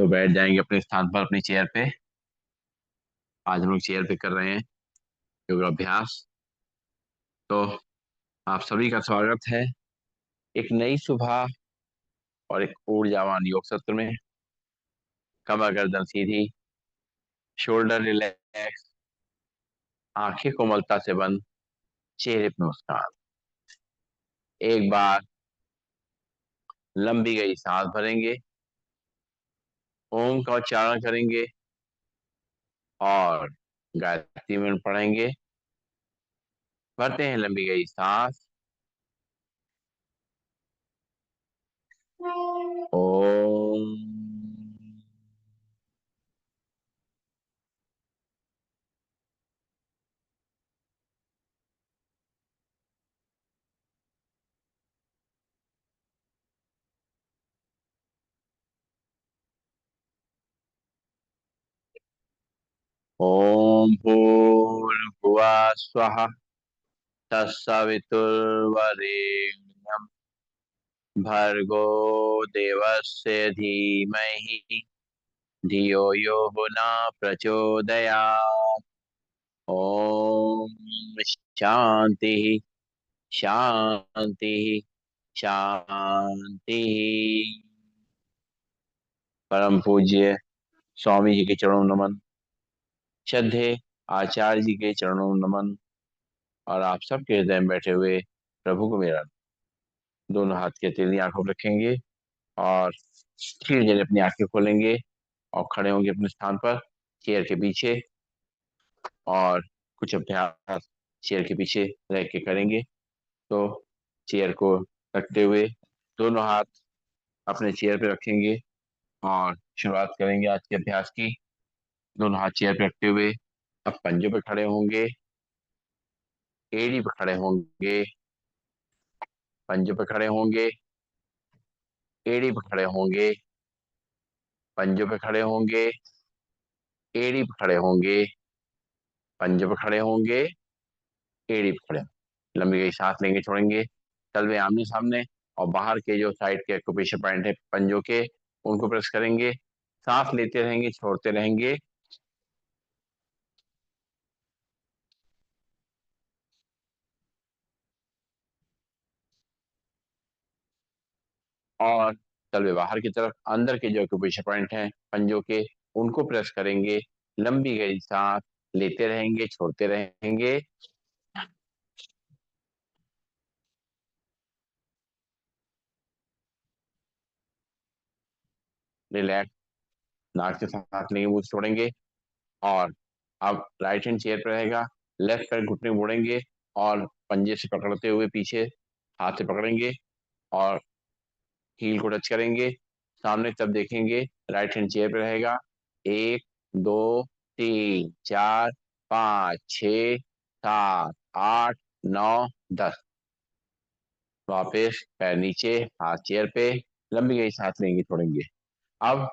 तो बैठ जाएंगे अपने स्थान पर, अपनी चेयर पे। आज हम लोग चेयर पे कर रहे हैं योगाभ्यास। तो आप सभी का स्वागत है एक नई सुबह और एक ऊर्जावान योग सत्र में। कमर गर्दन सीधी, शोल्डर रिलैक्स, आंखें कोमलता से बंद, चेहरे पे मुस्कान। एक बार लंबी गई सांस भरेंगे, ओम का उच्चारण करेंगे और गायत्री मंत्र पढ़ेंगे। भरते हैं लंबी गई सांस। ओम। ओम भूर्भुवः स्वः तत्सवितुर्वरेण्यं भर्गो देवस्य धीमहि धियो यो न प्रचोदयात्। ओम शांति शांति शांति। परम पूज्य स्वामी जी के चरणों में नमन। श्रद्धेय आचार्य जी के चरणों में नमन। और आप सबके हृदय में बैठे हुए प्रभु को मेरा। दोनों हाथ की हथेली आंखों पर रखेंगे और धीरे धीरे अपनी आंखें खोलेंगे और खड़े होंगे अपने स्थान पर, चेयर के पीछे। और कुछ अभ्यास चेयर के पीछे रह के करेंगे। तो चेयर को रखते हुए दोनों हाथ अपने चेयर पे रखेंगे और शुरुआत करेंगे आज के अभ्यास की। दोनों हाथ चेयर पे रखते हुए अब पंजों पे खड़े होंगे, एड़ी पे खड़े होंगे, पंजों पे खड़े होंगे, एड़ी पे खड़े होंगे, पंजों पे खड़े होंगे, एड़ी पे खड़े होंगे, पंजों पे खड़े होंगे, एड़ी पे खड़े होंगे। लंबी गई सांस लेंगे, छोड़ेंगे, तलवे आमने सामने। और बाहर के जो साइड के एक्यूप्रेशर पॉइंट है पंजों के, उनको प्रेस करेंगे। सांस लेते रहेंगे, छोड़ते रहेंगे। और तलवे बाहर की तरफ, अंदर के जो एक्यूप्रेशर पॉइंट हैं पंजों के, उनको प्रेस करेंगे। लंबी गई सांस लेते रहेंगे, छोड़ते रहेंगे। रिलैक्स। नाक से सांस लेंगे, मुंह से छोड़ेंगे। और अब राइट हैंड चेयर पर रहेगा, लेफ्ट पैर घुटने मोड़ेंगे और पंजे से पकड़ते हुए पीछे हाथ से पकड़ेंगे और हील को टच करेंगे। सामने तब देखेंगे, राइट हैंड चेयर पे रहेगा। एक, दो, तीन, चार, पाँच, छ, सात, आठ, नौ, 10। वापिस पैर नीचे, हाथ चेयर पे। लंबी गई सांस लेंगे, छोड़ेंगे। अब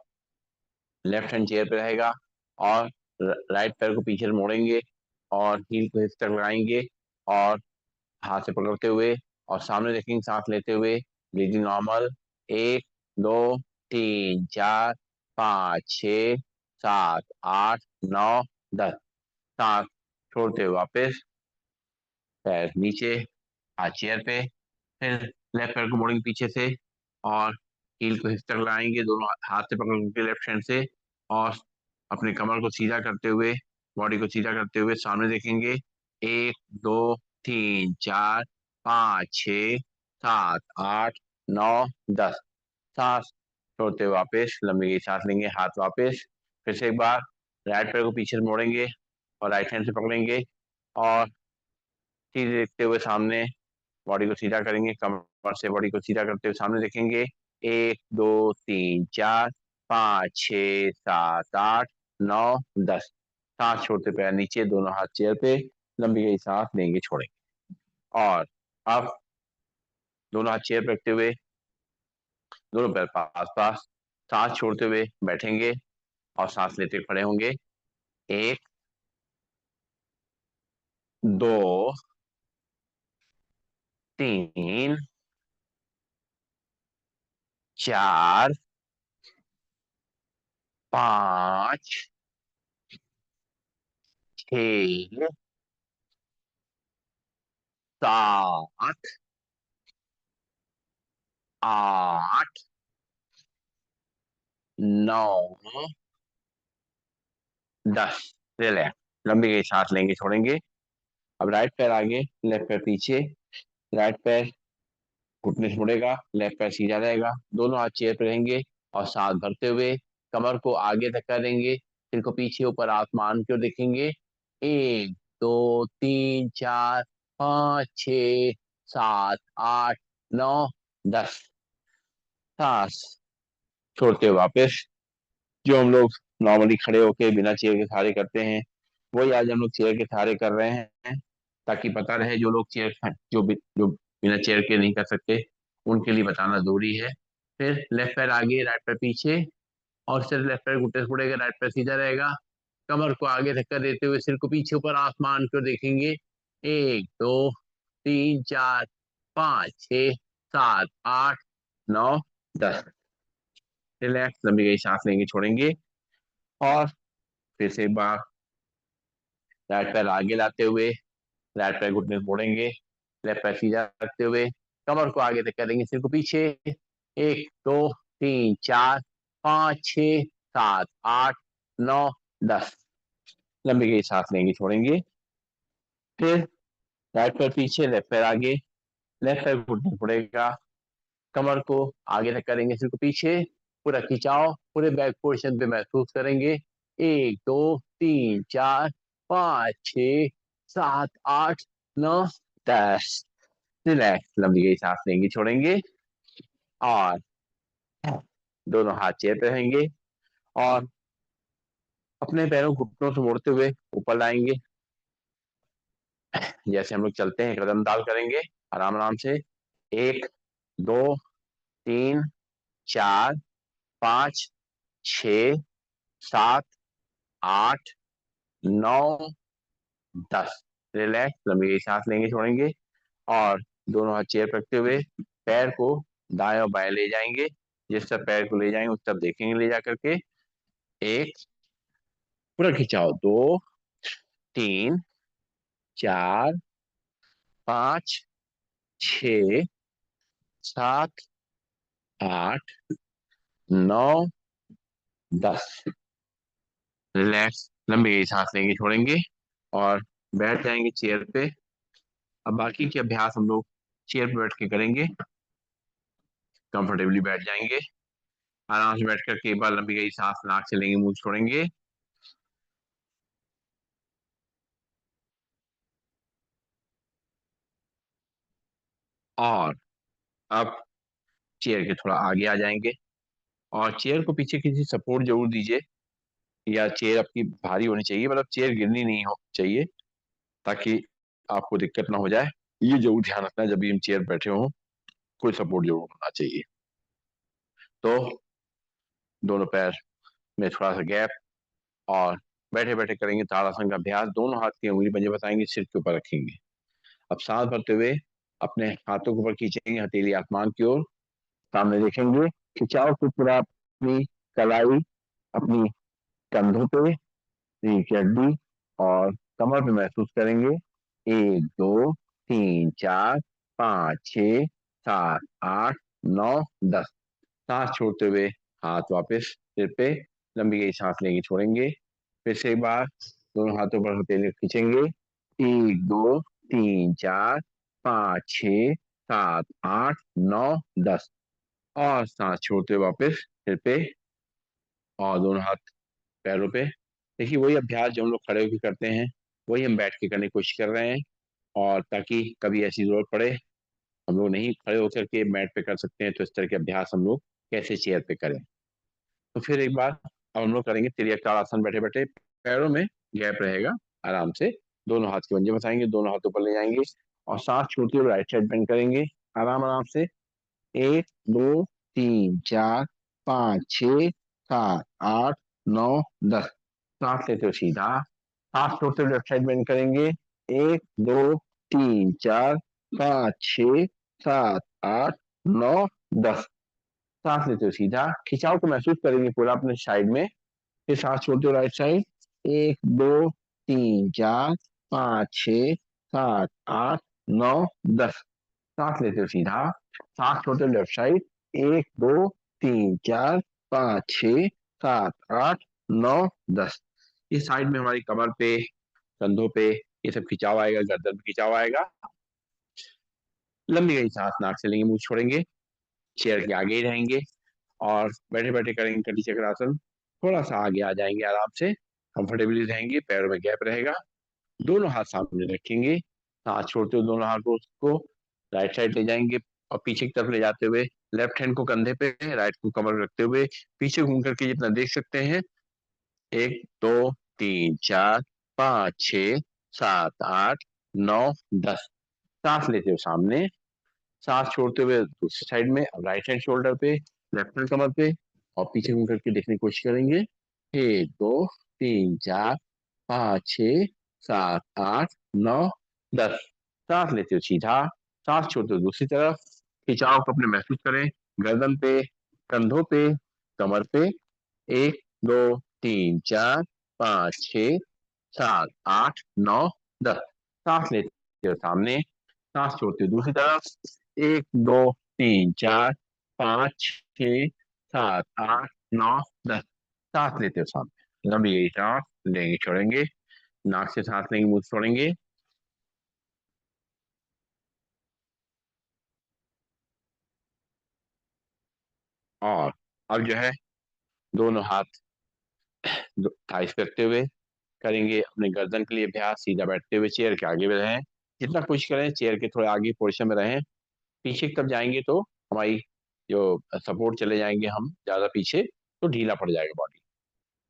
लेफ्ट हैंड चेयर पे रहेगा और राइट पैर को पीछे मोड़ेंगे और हील को हिप तक लगाएंगे और हाथ से पकड़ते हुए और सामने देखेंगे, सांस लेते हुए। Breathing normal. एक, दो, तीन, चार, पाँच, छ, सात, आठ, नौ, 10। सांस छोड़ते हुए वापस पैर नीचे, हाथ चेयर पे। फिर लेफ्ट पैर को मोड़ेंगे पीछे से और हील को हिप तक लाएंगे, दोनों हाथ से पकड़ के लेफ्ट हैंड से। और अपनी कमर को सीधा करते हुए, बॉडी को सीधा करते हुए सामने देखेंगे। एक, दो, तीन, चार, पाँच, छ, सात, आठ, नौ, 10। सांस छोड़ते हुए वापस लंबी गई सांस लेंगे, हाथ वापस। फिर से एक बार राइट पैर को पीछे से मोड़ेंगे और राइट हैंड से पकड़ेंगे और सीधे देखते हुए सामने बॉडी को सीधा करेंगे। कमर से बॉडी को सीधा करते हुए सामने देखेंगे। एक, दो, तीन, चार, पाँच, छ, सात, आठ, नौ, 10। सांस छोड़ते पैर नीचे, दोनों हाथ चेयर पे। लंबी गई सांस लेंगे, छोड़ेंगे। और अब दोनों हाथ चेयर पे रखते हुए दोनों पैर पास पास, सांस छोड़ते हुए बैठेंगे और सांस लेते खड़े होंगे। एक, दो, तीन, चार, 5 6 7 8 9 10। रिलैक्स। लंबी गई सांस लेंगे, छोड़ेंगे। अब राइट पैर आगे, लेफ्ट पैर पीछे। राइट पैर घुटने से मुड़ेगा, लेफ्ट पैर सीधा रहेगा। दोनों हाथ चेयर पे रहेंगे और सांस भरते हुए कमर को आगे तक करेंगे, सिर को पीछे ऊपर आसमान की ओर देखेंगे। 1 2 3 4 5 6 7 8 9 10। सांस छोड़ते हुए वापस, जो हम लोग नॉर्मली खड़े होके बिना चेयर के सहारे करते हैं, वही आज हम लोग चेयर के सहारे कर रहे हैं, ताकि पता रहे जो लोग जो बिना चेयर के नहीं कर सकते, उनके लिए बताना जरूरी है। फिर लेफ्ट पैर आगे, राइट पैर पीछे, और सिर लेफ्ट पैर घुटने से मुड़ेगा, राइट पैर सीधा रहेगा। कमर को आगे धक्का देते हुए सिर को पीछे ऊपर आसमान की ओर देखेंगे। 1 2 3 4 5 6 7 8 9 10। रिलैक्स। लंबी गई सांस लेंगे, छोड़ेंगे। और फिर से एक बार राइट पैर आगे लाते हुए राइट पैर घुटने से मोड़ेंगे, लेफ्ट पैर सीधा रखते हुए कमर को आगे तक करेंगे, सिर को पीछे। 1 2 3 4 5 6 7 8 9 10। लंबी गई सांस लेंगे, छोड़ेंगे। फिर राइट पैर पीछे, लेफ्ट पैर आगे, लेफ्ट पैर घुटने पड़ेगा, कमर को आगे तक करेंगे, सिर को पीछे। पूरा खिंचाव पूरे बैक पोर्शन पे महसूस करेंगे। 1 2 3 4 5 6 7 8 9 10। रिलैक्स। लंबी गई सांस लेंगे, छोड़ेंगे। और दोनों हाथ चेयर पे रहेंगे और अपने पैरों को घुटनों से मोड़ते हुए ऊपर लाएंगे। जैसे हम लोग चलते हैं, कदम डाल करेंगे, आराम आराम से। 1 2 3 4 5 6 7 8 9 10। रिलैक्स। लंबी गई सांस लेंगे, छोड़ेंगे। और दोनों हाथ चेयर पर रखते हुए पैर को दाएं और बाएं ले जाएंगे। जिस तरफ पैर को ले जाएंगे उस तरफ देखेंगे ले जा करके। एक, पूरा खिंचाओ। 2 3 4 5 6 7 8 9 10। रिलैक्स। लंबी गई सांस लेंगे, छोड़ेंगे और बैठ जाएंगे चेयर पे। अब बाकी के अभ्यास हम लोग चेयर पे बैठ के करेंगे। कंफर्टेबली बैठ जाएंगे, आराम से बैठ करके एक बार लंबी गई सांस नाक से लेंगे, मुंह से छोड़ेंगे। और अब चेयर के थोड़ा आगे आ जाएंगे और चेयर को पीछे किसी सपोर्ट जरूर दीजिए, या चेयर आपकी भारी होनी चाहिए, मतलब चेयर गिरनी नहीं हो चाहिए, ताकि आपको दिक्कत ना हो जाए। ये जरूर ध्यान रखना, जब भी हम चेयर बैठे हों कोई सपोर्ट जरूर होना चाहिए। तो दोनों पैर में थोड़ा सा गैप, और बैठे बैठे करेंगे ताड़ासन का अभ्यास। दोनों हाथ की उंगली पंजे बताएंगे, सिर के ऊपर रखेंगे। अब सांस भरते हुए अपने हाथों के ऊपर खींचेंगे, हथेली आसमान की ओर, सामने देखेंगे। खिंचाव को पूरा अपनी कलाई, अपनी कंधों पे, रीढ़ की हड्डी और कमर पे महसूस करेंगे। 1 2 3 4 5 6 7 8 9 10। सांस छोड़ते हुए हाथ वापस सिर पे, लंबी गई सांस लेंगे, छोड़ेंगे। फिर से एक बार दोनों हाथों पर हथेली खींचेंगे। 1 2 3 4 5 6 7 8 9 10। और सांस छोड़ते हुए वापस सिर पे और दोनों हाथ पैरों पे। देखिए, वही अभ्यास जो हम लोग खड़े होकर करते हैं, वही हम बैठ के करने की कोशिश कर रहे हैं। और ताकि कभी ऐसी जरूरत पड़े, हम लोग नहीं खड़े होकर के मैट पे कर सकते हैं, तो इस तरह के अभ्यास हम लोग कैसे चेयर पे करें। तो फिर एक बार अब हम लोग करेंगे तिर्यक ताड़ासन, बैठे बैठे। पैरों में गैप रहेगा, आराम से दोनों हाथ के पंजे बसाएंगे, दोनों हाथ ऊपर ले जाएंगे और सांस छोड़ते हुए राइट साइड बेंड करेंगे, आराम आराम से। 1 2 3 4 5 6 7 8 9 10। सांस लेते हुए सीधा, सांस छोड़ते हुए लेफ्ट साइड बेंड करेंगे। 1 2 3 4 5 6 7 8 9 10। सांस लेते हुए सीधा, खिंचाव को महसूस करेंगे पूरा अपने साइड में। फिर सांस छोड़ते हो राइट साइड, 1 2 3 4 5 6 7 8 9 10। सांस लेते हो सीधा, सांस छोड़ते हो लेफ्ट साइड, 1 2 3 4 5 6 7 8 9 10। इस साइड में हमारी कमर पे, कंधों पे ये सब खिंचाव आएगा, गर्दन पे खिंचाव आएगा। लंबी गई सांस नाक से लेंगे, मुंह छोड़ेंगे, चेयर के आगे ही रहेंगे और बैठे बैठे करेंगे कटी चक्रासन। थोड़ा सा आगे आ जाएंगे आराम से, कंफर्टेबली रहेंगे, पैरों में गैप रहेगा। दोनों हाथ सामने रखेंगे, सांस छोड़ते हुए दोनों हाथों को राइट साइड ले जाएंगे और पीछे की तरफ ले जाते हुए लेफ्ट हैंड को कंधे पे, राइट को कमर पे रखते हुए पीछे घूम करके जितना देख सकते हैं, 1 2 3 4 5 6 7 8 9 10। सांस लेते हो सामने, सांस छोड़ते हुए दूसरी साइड में, राइट हैंड शोल्डर पे, लेफ्ट हैंड कमर पे और पीछे घूम करके देखने की कोशिश करेंगे। 1 2 3 4 5 6 7 8 9 10। सांस लेते हो सीधा, सांस छोड़ते हो दूसरी तरफ, खिंचाव को अपने महसूस करें, गर्दन पे, कंधों पे, कमर पे। 1 2 3 4 5 6 7 8 9 10। सांस लेते हो सामने, सांस छोड़ते हो दूसरी तरफ, 1 2 3 4 5 6 7 8 9 10। सांस लेते हो सामने, लंबी गई सांस लेंगे छोड़ेंगे, नाक से सांस लेंगे मुंह से छोड़ेंगे। और अब जो है दोनों हाथ थाइस पे रखते हुए करेंगे अपने गर्दन के लिए अभ्यास, सीधा बैठते हुए चेयर के आगे में रहें, जितना कोशिश करें चेयर के थोड़े आगे पोजिशन में रहें। पीछे की तरफ जाएंगे तो हमारी जो सपोर्ट चले जाएंगे हम ज्यादा पीछे, तो ढीला पड़ जाएगा बॉडी।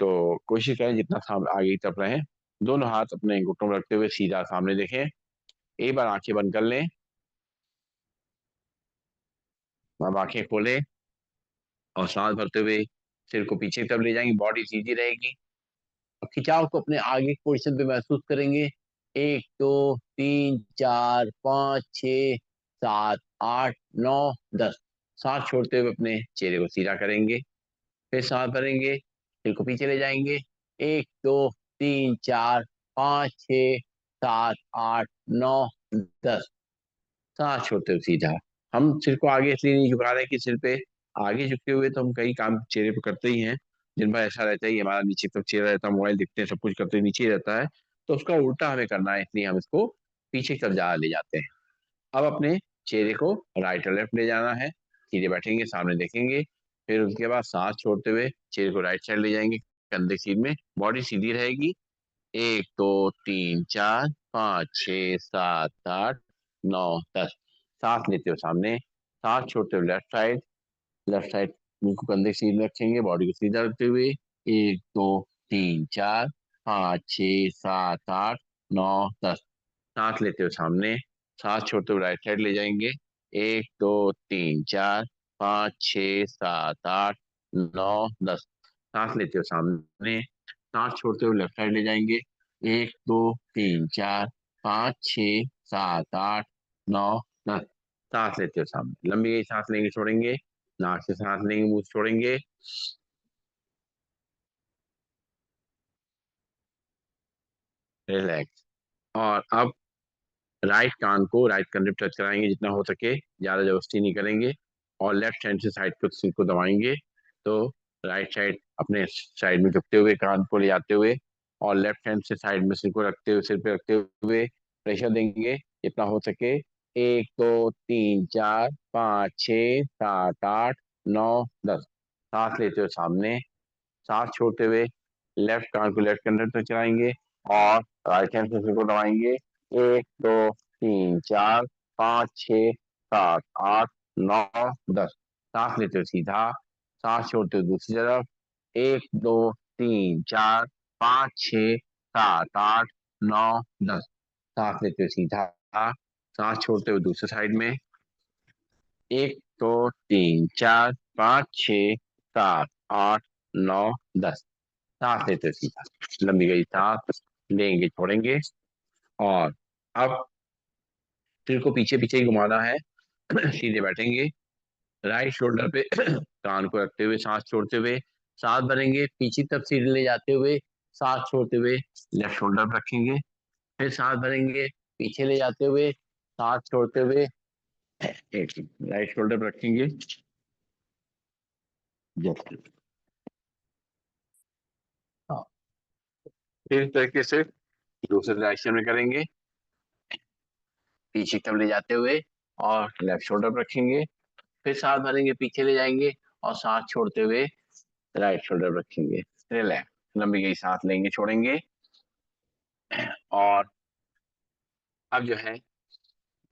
तो कोशिश करें जितना आगे की तरफ रहें। दोनों हाथ अपने घुटनों में रखते हुए सीधा सामने देखें। एक बार आंखें बंद कर लें, अब आंखें खोलें और सांस भरते हुए सिर को पीछे की तरफ ले जाएंगे, बॉडी सीधी रहेगी। अब खिंचाव को अपने आगे पोजिशन पे महसूस करेंगे। 1 2 3 4 5 6 7 8 9 10। सांस छोड़ते हुए अपने चेहरे को सीधा करेंगे, फिर सांस भरेंगे, सिर को पीछे ले जाएंगे। 1 2 3 4 5 6 7 8 9 10। सांस छोड़ते हुए सीधा। हम सिर को आगे इसलिए नहीं झुका रहे कि सिर पे आगे झुके हुए तो हम कई काम चेहरे पे करते ही हैं। दिन भर ऐसा रहता है कि हमारा नीचे की तरफ चेहरा रहता है, मोबाइल देखते हैं, सब कुछ करते हैं, नीचे ही रहता है। तो उसका उल्टा हमें करना है, इसलिए हम इसको पीछे की तरफ ज्यादा ले जाते हैं। अब अपने चेहरे को राइट और लेफ्ट ले जाना है, सीधे बैठेंगे, सामने देखेंगे, फिर उसके बाद सांस छोड़ते हुए चेहरे को राइट साइड ले जाएंगे, कंधे सीध में, बॉडी सीधी रहेगी। 1 2 3 4 5 6 7 8 9 10। सांस लेते हो सामने, सांस छोड़ते हो लेफ्ट साइड मुंह को कंधे सीध में रखेंगे, बॉडी को सीधा रखते हुए। 1 2 3 4 5 6 7 8 9 10। सांस लेते हो सामने, सांस छोड़ते हुए राइट साइड ले जाएंगे। 1 2 3 4 5 6 7 8 9 10। सांस लेते हो सामने, सांस छोड़ते हुए लेफ्ट साइड ले जाएंगे। 1 2 3 4 5 6 7 8 9 10। सांस लेते हो सामने, लंबी गई सांस लेंगे छोड़ेंगे, नाक से सांस लेंगे मुंह से छोड़ेंगे। रिलैक्स। और अब राइट कान को राइट कंधे पे टच कराएंगे जितना हो सके, ज्यादा जबरदस्ती नहीं करेंगे, और लेफ्ट हैंड से साइड को सिर को दबाएंगे। तो राइट साइड अपने साइड में झुकते हुए कान को ले जाते हुए और लेफ्ट हैंड से साइड में सिर को रखते हुए, सिर पे रखते हुए प्रेशर देंगे जितना हो सके। 1 2 3 4 5 6 7 8 9 10। सांस लेते हुए सामने, सांस छोड़ते हुए लेफ्ट कान को लेफ्ट कंधे तक चलाएंगे और राइट हैंड से सिर को दबाएंगे। 1 2 3 4 5 6 7 8 9 10। सांस लेते हुए सीधा, सांस छोड़ते हुए दूसरी तरफ। 1 2 3 4 5 6 7 8 9 10। सांस लेते हुए सीधा, सांस छोड़ते हुए दूसरे साइड में। 1 2 3 4 5 6 7 8 9 10। सांस लेते हुए सीधा, लंबी गई सांस लेंगे छोड़ेंगे। और अब सिर को पीछे पीछे ही घुमाना है, सीधे बैठेंगे, राइट शोल्डर पे कान को रखते हुए सांस छोड़ते हुए सांस भरेंगे, पीछे की तरफ सीढ़ी ले जाते हुए सांस छोड़ते हुए लेफ्ट शोल्डर पर रखेंगे। फिर सांस भरेंगे, पीछे ले जाते हुए सांस छोड़ते हुए एक राइट शोल्डर पर रखेंगे। जस्ट हाँ, फिर इस तरीके से दूसरे डायरेक्शन में करेंगे, पीछे की तरफ ले जाते हुए और लेफ्ट शोल्डर पर रखेंगे। फिर सांस भरेंगे, पीछे ले जाएंगे और सांस छोड़ते हुए राइट शोल्डर पर रखेंगे। रिलैक्स, लंबी गई सांस लेंगे, छोड़ेंगे। और अब जो है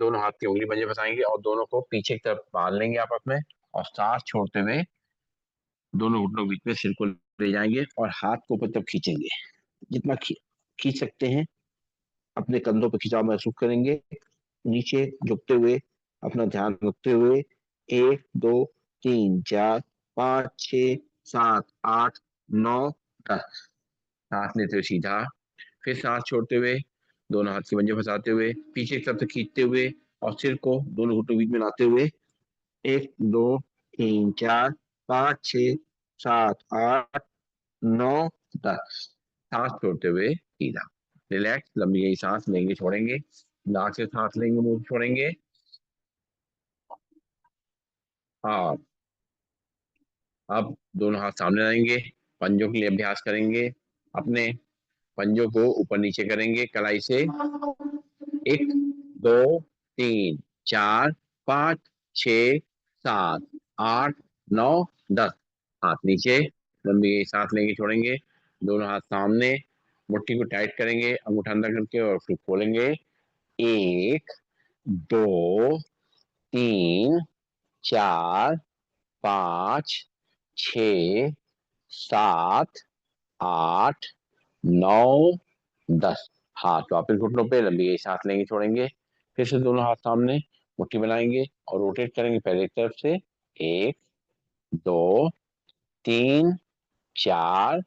दोनों हाथ की उंगली पंजे फंसाएंगे और दोनों को पीछे की तरफ बांध लेंगे आपस में, और सांस छोड़ते हुए दोनों घुटनों के बीच में सिर को ले जाएंगे और हाथ को ऊपर तरफ खींचेंगे। जितना खींच सकते हैं, अपने कंधों पर खिंचाव महसूस करेंगे। नीचे झुकते हुए अपना ध्यान रखते हुए 1 2 3 4 5 6 7 8 9 10 सांस लेते हुए सीधा, फिर सांस छोड़ते हुए दोनों हाथ के पंजे फंसाते हुए पीछे की तरफ से खींचते हुए और सिर को दोनों घुटनों के बीच में लाते हुए 1 2 3 4 5 6 7 8 9 10 सांस छोड़ते हुए सीधा। रिलैक्स, लंबी गई सांस लेंगे, छोड़ेंगे। नाक से सांस लेंगे, मुंह से छोड़ेंगे। हाँ, अब दोनों हाथ सामने लाएंगे, पंजों के लिए अभ्यास करेंगे। अपने पंजों को ऊपर नीचे करेंगे कलाई से। 1 2 3 4 5 6 7 8 9 10 हाथ नीचे, लंबी सांस लेंगे, छोड़ेंगे। दोनों हाथ सामने, मुट्ठी को टाइट करेंगे, अंगूठा अंदर करके और फिर खोलेंगे। 1 2 3 4 5 6 7 8 9 10 हाथ वापिस घुटनों पे, लंबी गई सांस लेंगे, छोड़ेंगे। फिर से दोनों हाथ सामने, मुट्ठी बनाएंगे और रोटेट करेंगे पहले एक तरफ से। 1 2 3 4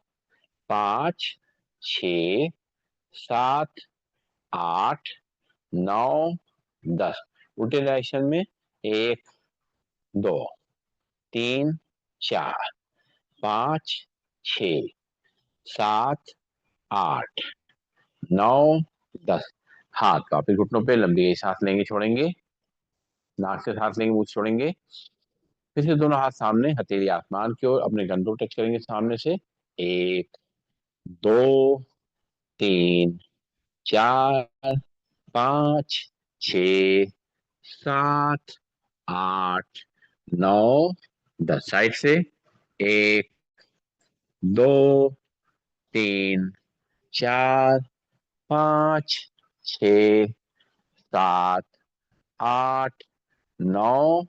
5 6 7 8 9 10 उल्टे डायरेक्शन में। 1 2 3 4 5 6 7 8 9 10 हाथ वापिस घुटनों पे, लंबी गई सांस लेंगे, छोड़ेंगे। नाक से सांस लेंगे, मुंह से छोड़ेंगे। फिर से दोनों हाथ सामने, हथेली आसमान की ओर, अपने कंधों टच करेंगे सामने से। 1 2 3 4 5 6 7 8 9 10 साइड से। 1 2 3 4 5 6 7 8 9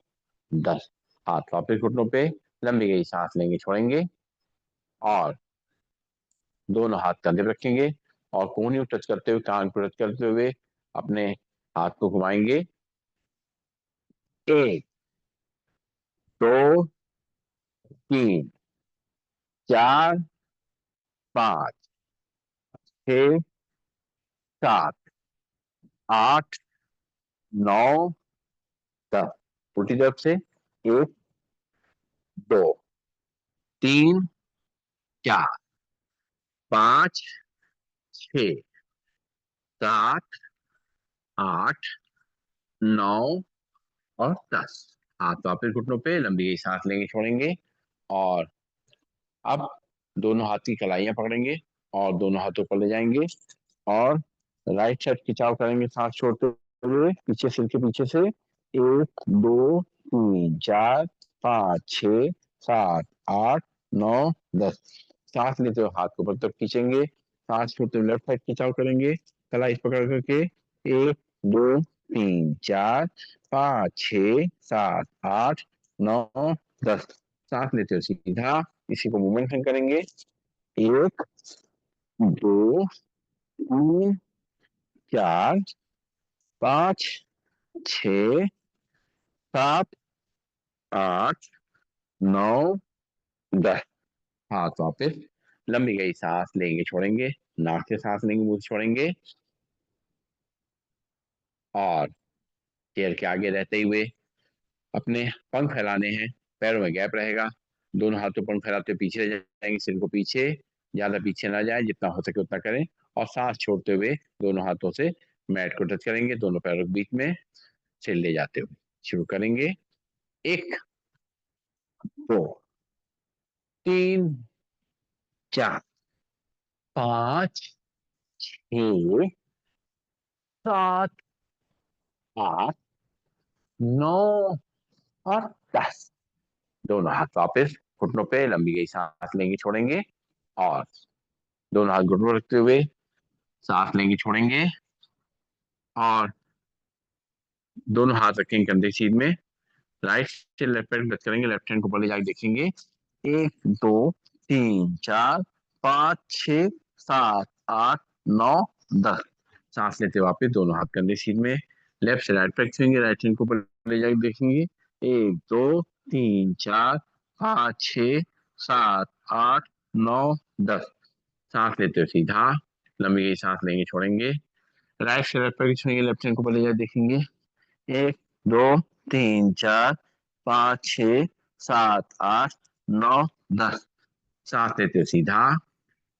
10 हाथ वापिस घुटनों पे, लंबी गई सांस लेंगे, छोड़ेंगे। और दोनों हाथ कंधे पे रखेंगे और कोहनी को टच करते हुए, कान को टच करते हुए अपने हाथ को घुमाएंगे। 1 2 3 4 5 6 7 8 9 10 उल्टी तरफ से। 1 2 3 4 5 6 7 8 9 और 10 हाथ वापिस घुटनों पे, लंबी गई सांस लेंगे, छोड़ेंगे। और अब दोनों हाथ की कलाइयां पकड़ेंगे और दोनों हाथों पर ले जाएंगे और राइट साइड खिंचाव करेंगे सांस छोड़ते हुए पीछे, सिर के पीछे से। 1 2 3 4 5 6 7 8 9 10 सांस लेते हुए हाथ को ऊपर तक खींचेंगे, सांस छोड़ते हुए लेफ्ट साइड खिंचाव करेंगे, कलाई पकड़ करके। 1 2 3 4 5 6 7 8 9 10 सांस लेते हुए सीधा, इसी को मूवमेंट करेंगे। 1 2 3 4 5 6 7 8 9 10 हाथ वापस, लंबी गई सांस लेंगे, छोड़ेंगे। नाक से सांस लेंगे, मुंह से छोड़ेंगे। और चेयर के आगे रहते हुए अपने पंख फैलाने हैं, पैरों में गैप रहेगा। दोनों हाथ ऊपर फैलाते हुए पीछे ले जाएंगे, सिर को पीछे, ज्यादा पीछे ना जाए, जितना हो सके उतना करें। और सांस छोड़ते हुए दोनों हाथों से मैट को टच करेंगे, दोनों पैरों के बीच में, सिर ले जाते हुए शुरू करेंगे। एक, दो, तीन, चार, पाँच, छः, सात, आठ, नौ और 10। दोनों हाथ वापस घुटनों पे, लंबी गई सांस लेंगे छोड़ेंगे, और दोनों हाथ घुटनों रखते हुए सांस लेंगे छोड़ेंगे, और दोनों हाथ रखेंगे कंधे की सीध में, राइट से लेफ्ट पैर टच करेंगे, लेफ्ट हैंड को ऊपर ले जाके देखेंगे। एक, दो, तीन, चार, पाँच, छः, सात, आठ, नौ, 10। सांस लेते वापस दोनों हाथ कंधे सीध में, लेफ्ट से राइट पैर रखेंगे, राइट हैंड को ऊपर ले जाके देखेंगे। एक, दो, तीन, चार, पाँच, छः, सात, आठ, नौ, 10। सांस लेते हुए सीधा लंबी गई सांस लेंगे छोड़ेंगे, राइट से लेफ्ट पैर छुएंगे, लेफ्ट हैंड को ऊपर ले जाके देखेंगे। एक, दो, तीन, चार, पाँच, छः, सात, आठ, नौ, 10। सांस लेते हुए सीधा,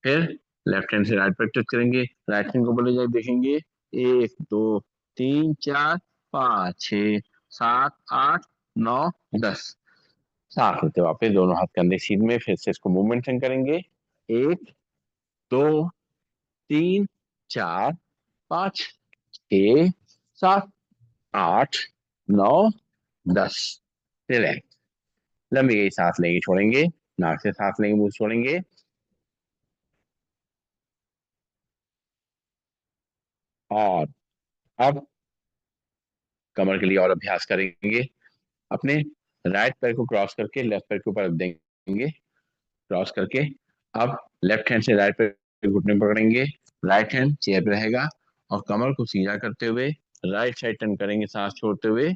फिर लेफ्ट हैंड से राइट पैर टच करेंगे, राइट हैंड को बोले जाए देखेंगे। एक, दो, तीन, चार, पाँच, छः, सात, आठ, नौ, 10। सांस लेते वापस दोनों हाथ कंधे सीध में, फिर से इसको मूवमेंट करेंगे। एक, दो, तीन, चार, पाँच, छः, सात, आठ, नौ, 10। रिलैक्स, लंबी गई सांस लेंगे छोड़ेंगे, नाक से सांस लेंगे, मुंह से छोड़ेंगे। और अब कमर के लिए और अभ्यास करेंगे। अपने राइट पैर को क्रॉस करके लेफ्ट पैर के ऊपर रख देंगे, क्रॉस करके। अब लेफ्ट हैंड से राइट पैर के घुटने में पकड़ेंगे, राइट हैंड चेयर पे रहेगा, और कमर को सीधा करते हुए राइट साइड टर्न करेंगे, सांस छोड़ते हुए,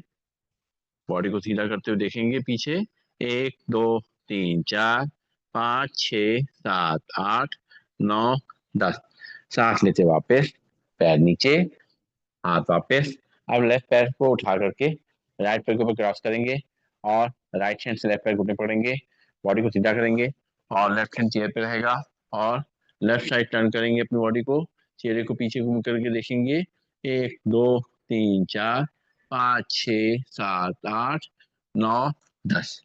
बॉडी को सीधा करते हुए देखेंगे पीछे। एक, दो, तीन, चार, पाँच, छः, सात, आठ, नौ, 10। सांस लेते वापस, पैर नीचे, हाथ वापस। अब लेफ्ट पैर को उठा करके राइट पैर के ऊपर क्रॉस करेंगे, और राइट हैंड से लेफ्ट पैर घुटने पकड़ेंगे, बॉडी को सीधा करेंगे, और लेफ्ट हैंड चेयर पे रहेगा, और लेफ्ट साइड टर्न करेंगे अपनी बॉडी को, चेहरे को पीछे घूम करके देखेंगे। एक, दो, तीन, चार, पाँच, छः, सात, आठ, नौ, 10।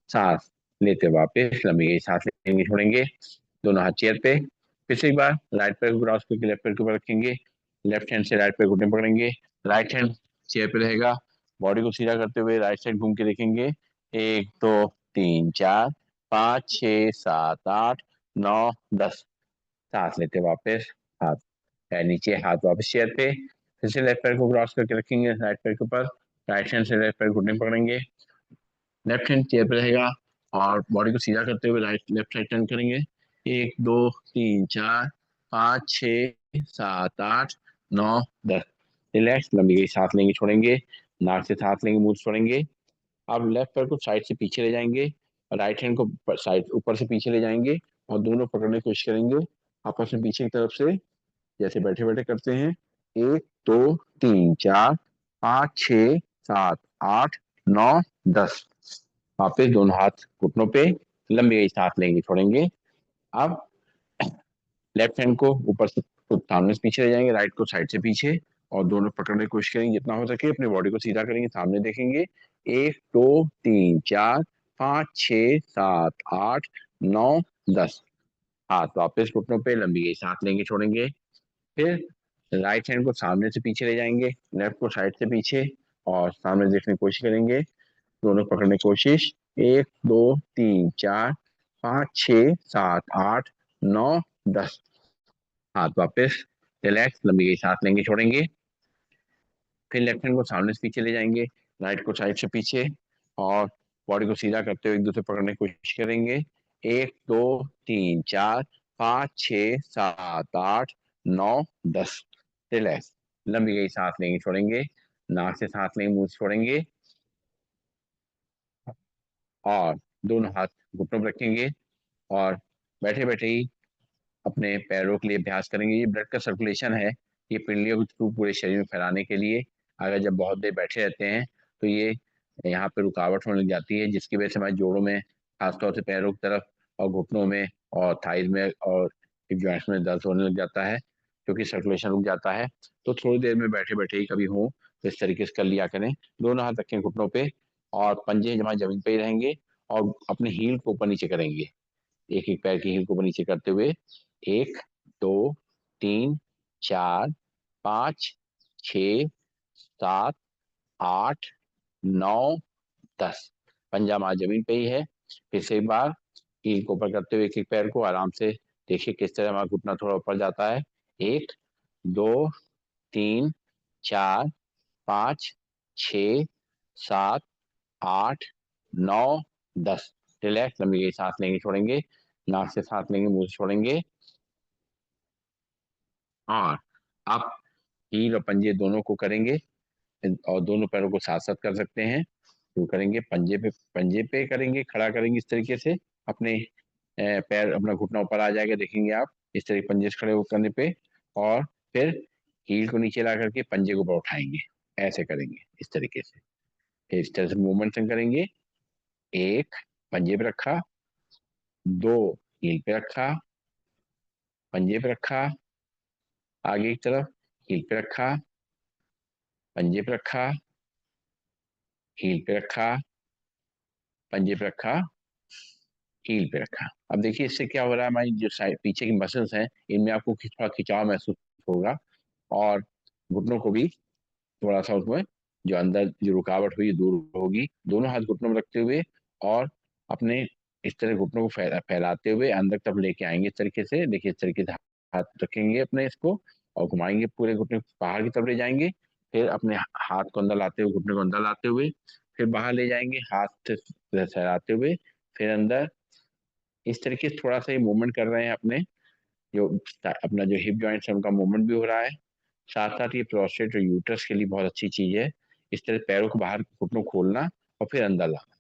सांस लेते वापस लंबी गई सांस लेंगे छोड़ेंगे, दोनों हाथ चेयर पे। फिर से एक बार राइट पैर को क्रॉस करके लेफ्ट पैर के ऊपर रखेंगे, लेफ्ट हैंड से राइट पैर घुटने पकड़ेंगे, राइट हैंड चेयर पे रहेगा, बॉडी को सीधा करते हुए राइट साइड घूम के देखेंगे। एक, दो, तीन, चार, पाँच, छः, सात, आठ, नौ, 10। सांस लेते वापस, हाथ पैर नीचे, हाथ वापस चेयर पे। फिर से लेफ्ट पैर को क्रॉस करके रखेंगे राइट पैर के ऊपर, राइट हैंड से लेफ्ट पैर घुटने पकड़ेंगे, लेफ्ट हैंड चेयर पे रहेगा, और बॉडी को सीधा करते हुए राइट लेफ्ट साइड टर्न करेंगे। एक, दो, तीन, चार, पाँच, छः, सात, आठ, नौ, 10। रिलैक्स, लंबी गई सांस लेंगे छोड़ेंगे, नाक से सांस लेंगे, मुंह से छोड़ेंगे। अब लेफ्ट पैर को साइड से पीछे ले जाएंगे, और राइट हैंड को साइड ऊपर से पीछे ले जाएंगे, और दोनों पकड़ने की कोशिश करेंगे आपस में पीछे की तरफ से, जैसे बैठे बैठे करते हैं। एक, दो, तीन, चार, पाँच, छः, सात, आठ, नौ, 10। वापिस दोनों हाथ घुटनों पे, लंबी गई सांस लेंगे छोड़ेंगे। अब लेफ्ट हैंड को ऊपर से सामने से पीछे ले जाएंगे, राइट को साइड से पीछे, और दोनों पकड़ने की कोशिश करेंगे, जितना हो सके अपनी बॉडी को सीधा करेंगे, सामने देखेंगे। एक, दो, तीन, चार, पाँच, छः, सात, आठ, नौ, 10। हाथ वापस घुटनों पे, लंबी गई सांस लेंगे छोड़ेंगे। फिर राइट हैंड को सामने से पीछे ले जाएंगे, लेफ्ट को साइड से पीछे, और सामने देखने की कोशिश करेंगे, दोनों पकड़ने की कोशिश। एक, दो, तीन, चार, पाँच, छः, सात, आठ, नौ, 10। हाथ वापस, रिलैक्स, लंबी गई सांस लेंगे छोड़ेंगे। फिर लेफ्ट हैंड को सामने से पीछे ले जाएंगे, राइट को साइड से पीछे, और बॉडी को सीधा करते हुए एक दूसरे पकड़ने की कोशिश करेंगे। एक, दो, तीन, चार, पाँच, छः, सात, आठ, नौ, 10। रिलैक्स, लंबी गई सांस लेंगे छोड़ेंगे, नाक से सांस लेंगे, मुंह से छोड़ेंगे, और दोनों हाथ घुटनों पर रखेंगे, और बैठे बैठे ही अपने पैरों के लिए अभ्यास करेंगे। ये ब्लड का सर्कुलेशन है, ये पिंडलियों के थ्रू पूरे शरीर में फैलाने के लिए। अगर जब बहुत देर बैठे रहते हैं तो ये यहाँ पे रुकावट होने लग जाती है, जिसकी वजह से हमारे जोड़ों में खासतौर से पैरों की तरफ और घुटनों में और थाइज में और हिप जॉइंट्स में दर्द होने लग जाता है, क्योंकि सर्कुलेशन रुक जाता है। तो थोड़ी देर में बैठे बैठे ही कभी हो तो इस तरीके से कर लिया करें। दोनों हाथ रखें घुटनों पे और पंजे जमा जमीन पे ही रहेंगे और अपने हील को ऊपर नीचे करेंगे। एक एक पैर की हील को ऊपर नीचे करते हुए 1 2 3 4 5 6 7 8 9 10। पंजा हमारा जमीन पे ही है। फिर से एक बार हील को ऊपर करते हुए एक एक पैर को आराम से देखिए किस तरह हमारा घुटना थोड़ा ऊपर जाता है। 1 2 3 4 5 6 7 8 9 10। रिलैक्स, लंबी गई सांस लेंगे छोड़ेंगे, नाक से सांस लेंगे मुंह से छोड़ेंगे। और आप हील और पंजे दोनों को करेंगे और दोनों पैरों को साथ साथ कर सकते हैं। तो करेंगे पंजे पे करेंगे, खड़ा करेंगे इस तरीके से अपने पैर, अपना घुटना ऊपर आ जाएगा, देखेंगे आप इस तरह पंजे से खड़े करने पे। और फिर हील को नीचे ला करके पंजे को ऊपर उठाएंगे, ऐसे करेंगे इस तरीके से। फिर इस तरह से मूवमेंट करेंगे। 1 पंजे पे रखा, 2 हील पे रखा, पंजे पे रखा, आगे की तरफ हील पे रखा, पंजे पे रखा, हील पे रखा, पंजे पे रखा, हील पे रखा। अब देखिए इससे क्या हो रहा है, हमारी जो साइड पीछे की मसल्स हैं इनमें आपको थोड़ा खिंचाव महसूस होगा और घुटनों को भी थोड़ा सा उसमें जो अंदर जो रुकावट हुई दूर होगी। दोनों हाथ घुटनों में रखते हुए और अपने इस तरह घुटनों को फैलाते हुए अंदर तब लेके आएंगे इस तरीके से। देखिए इस तरीके से हाथ रखेंगे अपने इसको और घुमाएंगे, पूरे घुटने को बाहर की तरफ ले जाएंगे। फिर अपने हाथ को अंदर लाते हुए, घुटने को अंदर लाते हुए फिर बाहर ले जाएंगे, हाथ से सहलाते हुए फिर अंदर। इस तरीके से थोड़ा सा ही मूवमेंट कर रहे हैं अपने जो अपना जो हिप जॉइंट्स है उनका मूवमेंट भी हो रहा है। साथ साथ ये प्रोस्टेट और यूट्रस के लिए बहुत अच्छी चीज है। इस तरह पैरों को बाहर घुटनों खोलना और फिर अंदर लाना,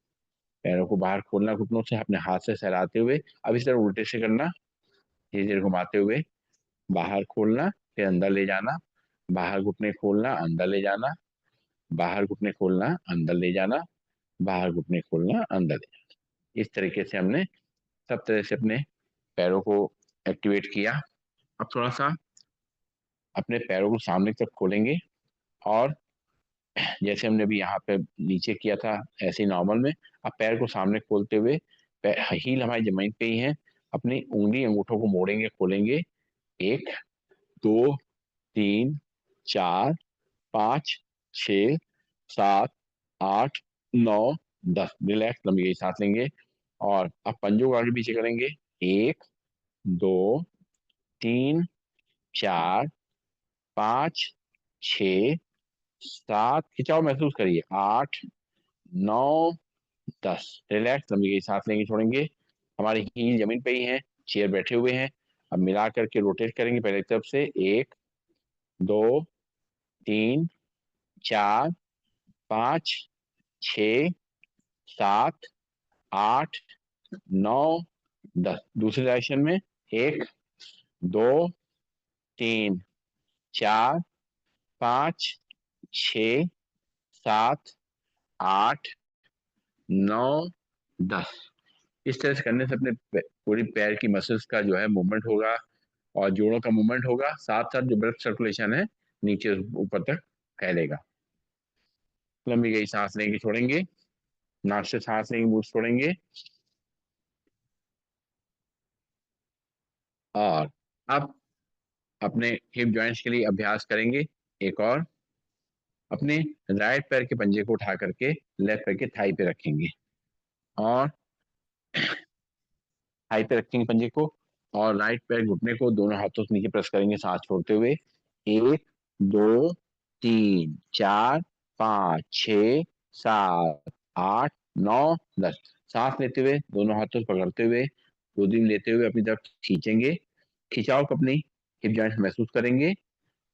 पैरों को बाहर खोलना घुटनों से अपने हाथ से सहलाते हुए। अब इस तरह उल्टे से करना, धीरे धीरे घुमाते हुए बाहर खोलना फिर अंदर ले जाना, बाहर घुटने खोलना अंदर ले जाना, बाहर घुटने खोलना अंदर ले जाना, बाहर घुटने खोलना अंदर ले जाना। इस तरीके से हमने सब तरह से अपने पैरों को एक्टिवेट किया। अब थोड़ा सा अपने पैरों को सामने की तरफ खोलेंगे और जैसे हमने अभी यहाँ पे नीचे किया था ऐसे ही नॉर्मल में। अब पैर को सामने खोलते हुए हील हमारी जमीन पे ही है, अपनी उंगली अंगूठों को मोड़ेंगे खोलेंगे। 1 2 3 4 5 6 7 8 9 10। रिलैक्स, लंबी गई सांस लेंगे और अब पंजों को आगे पीछे करेंगे। 1 2 3 4 5 6 7, खिंचाव महसूस करिए, 8 9 10। रिलैक्स, लंबी गई सांस लेंगे छोड़ेंगे। हमारी हील जमीन पे ही है, चेयर बैठे हुए हैं। अब मिला करके रोटेट करेंगे पहले की तरफ से। 1 2 3 4 5 6 7 8 9 10। दूसरी डायरेक्शन में 1 2 3 4 5 6 7 8 9 10। इस तरह से करने से अपने पूरी पैर की मसल्स का जो है मूवमेंट होगा और जोड़ों का मूवमेंट होगा, साथ साथ जो ब्लड सर्कुलेशन है नीचे ऊपर तक फैलेगा। लंबी गई सांस लेंगे छोड़ेंगे, नाक से सांस लेंगे मुंह से छोड़ेंगे। और अब अपने हिप जॉइंट्स के लिए अभ्यास करेंगे एक और। अपने राइट पैर के पंजे को उठा करके लेफ्ट पैर के थाई पे रखेंगे और थाई पे रखेंगे पंजे को और राइट पैर घुटने को दोनों हाथों से नीचे प्रेस करेंगे सांस छोड़ते हुए। 1 2 3 4 5 6 7 8 9 10। सांस लेते हुए दोनों हाथों से पकड़ते हुए गोदी में लेते हुए अपनी तरफ खींचेंगे। खिंचाव को अपनी हिप जॉइंट्स महसूस करेंगे।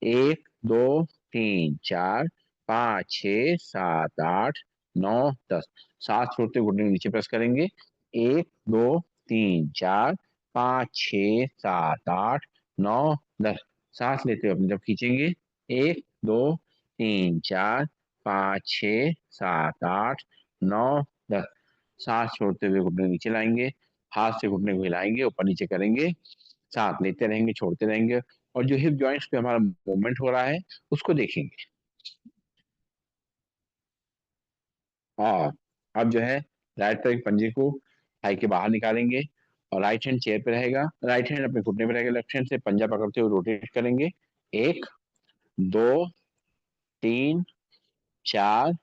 1 2 3 4 5 6 7 8 9 10। सांस छोड़ते हुए घुटने को नीचे प्रेस करेंगे। 1 2 3 4 5 6 7 8 9 10। सांस लेते हुए अपनी तरफ खींचेंगे। 1 2 3 4 5 6 7 8 9 10। सांस छोड़ते हुए घुटने नीचे लाएंगे, हाथ से घुटने को हिलाएंगे, ऊपर नीचे करेंगे, सांस लेते रहेंगे, छोड़ते रहेंगे, और जो हिप जॉइंट्स पे हमारा मूवमेंट हो रहा है उसको देखेंगे। और अब जो है राइट पैर के पंजे को थाई के बाहर निकालेंगे, और राइट हैंड चेयर पे रहेगा, राइट हैंड अपने घुटने पे रहेगा, लेफ्ट हैंड से पंजा पकड़ते हुए रोटेट करेंगे। एक, दो, तीन, चार,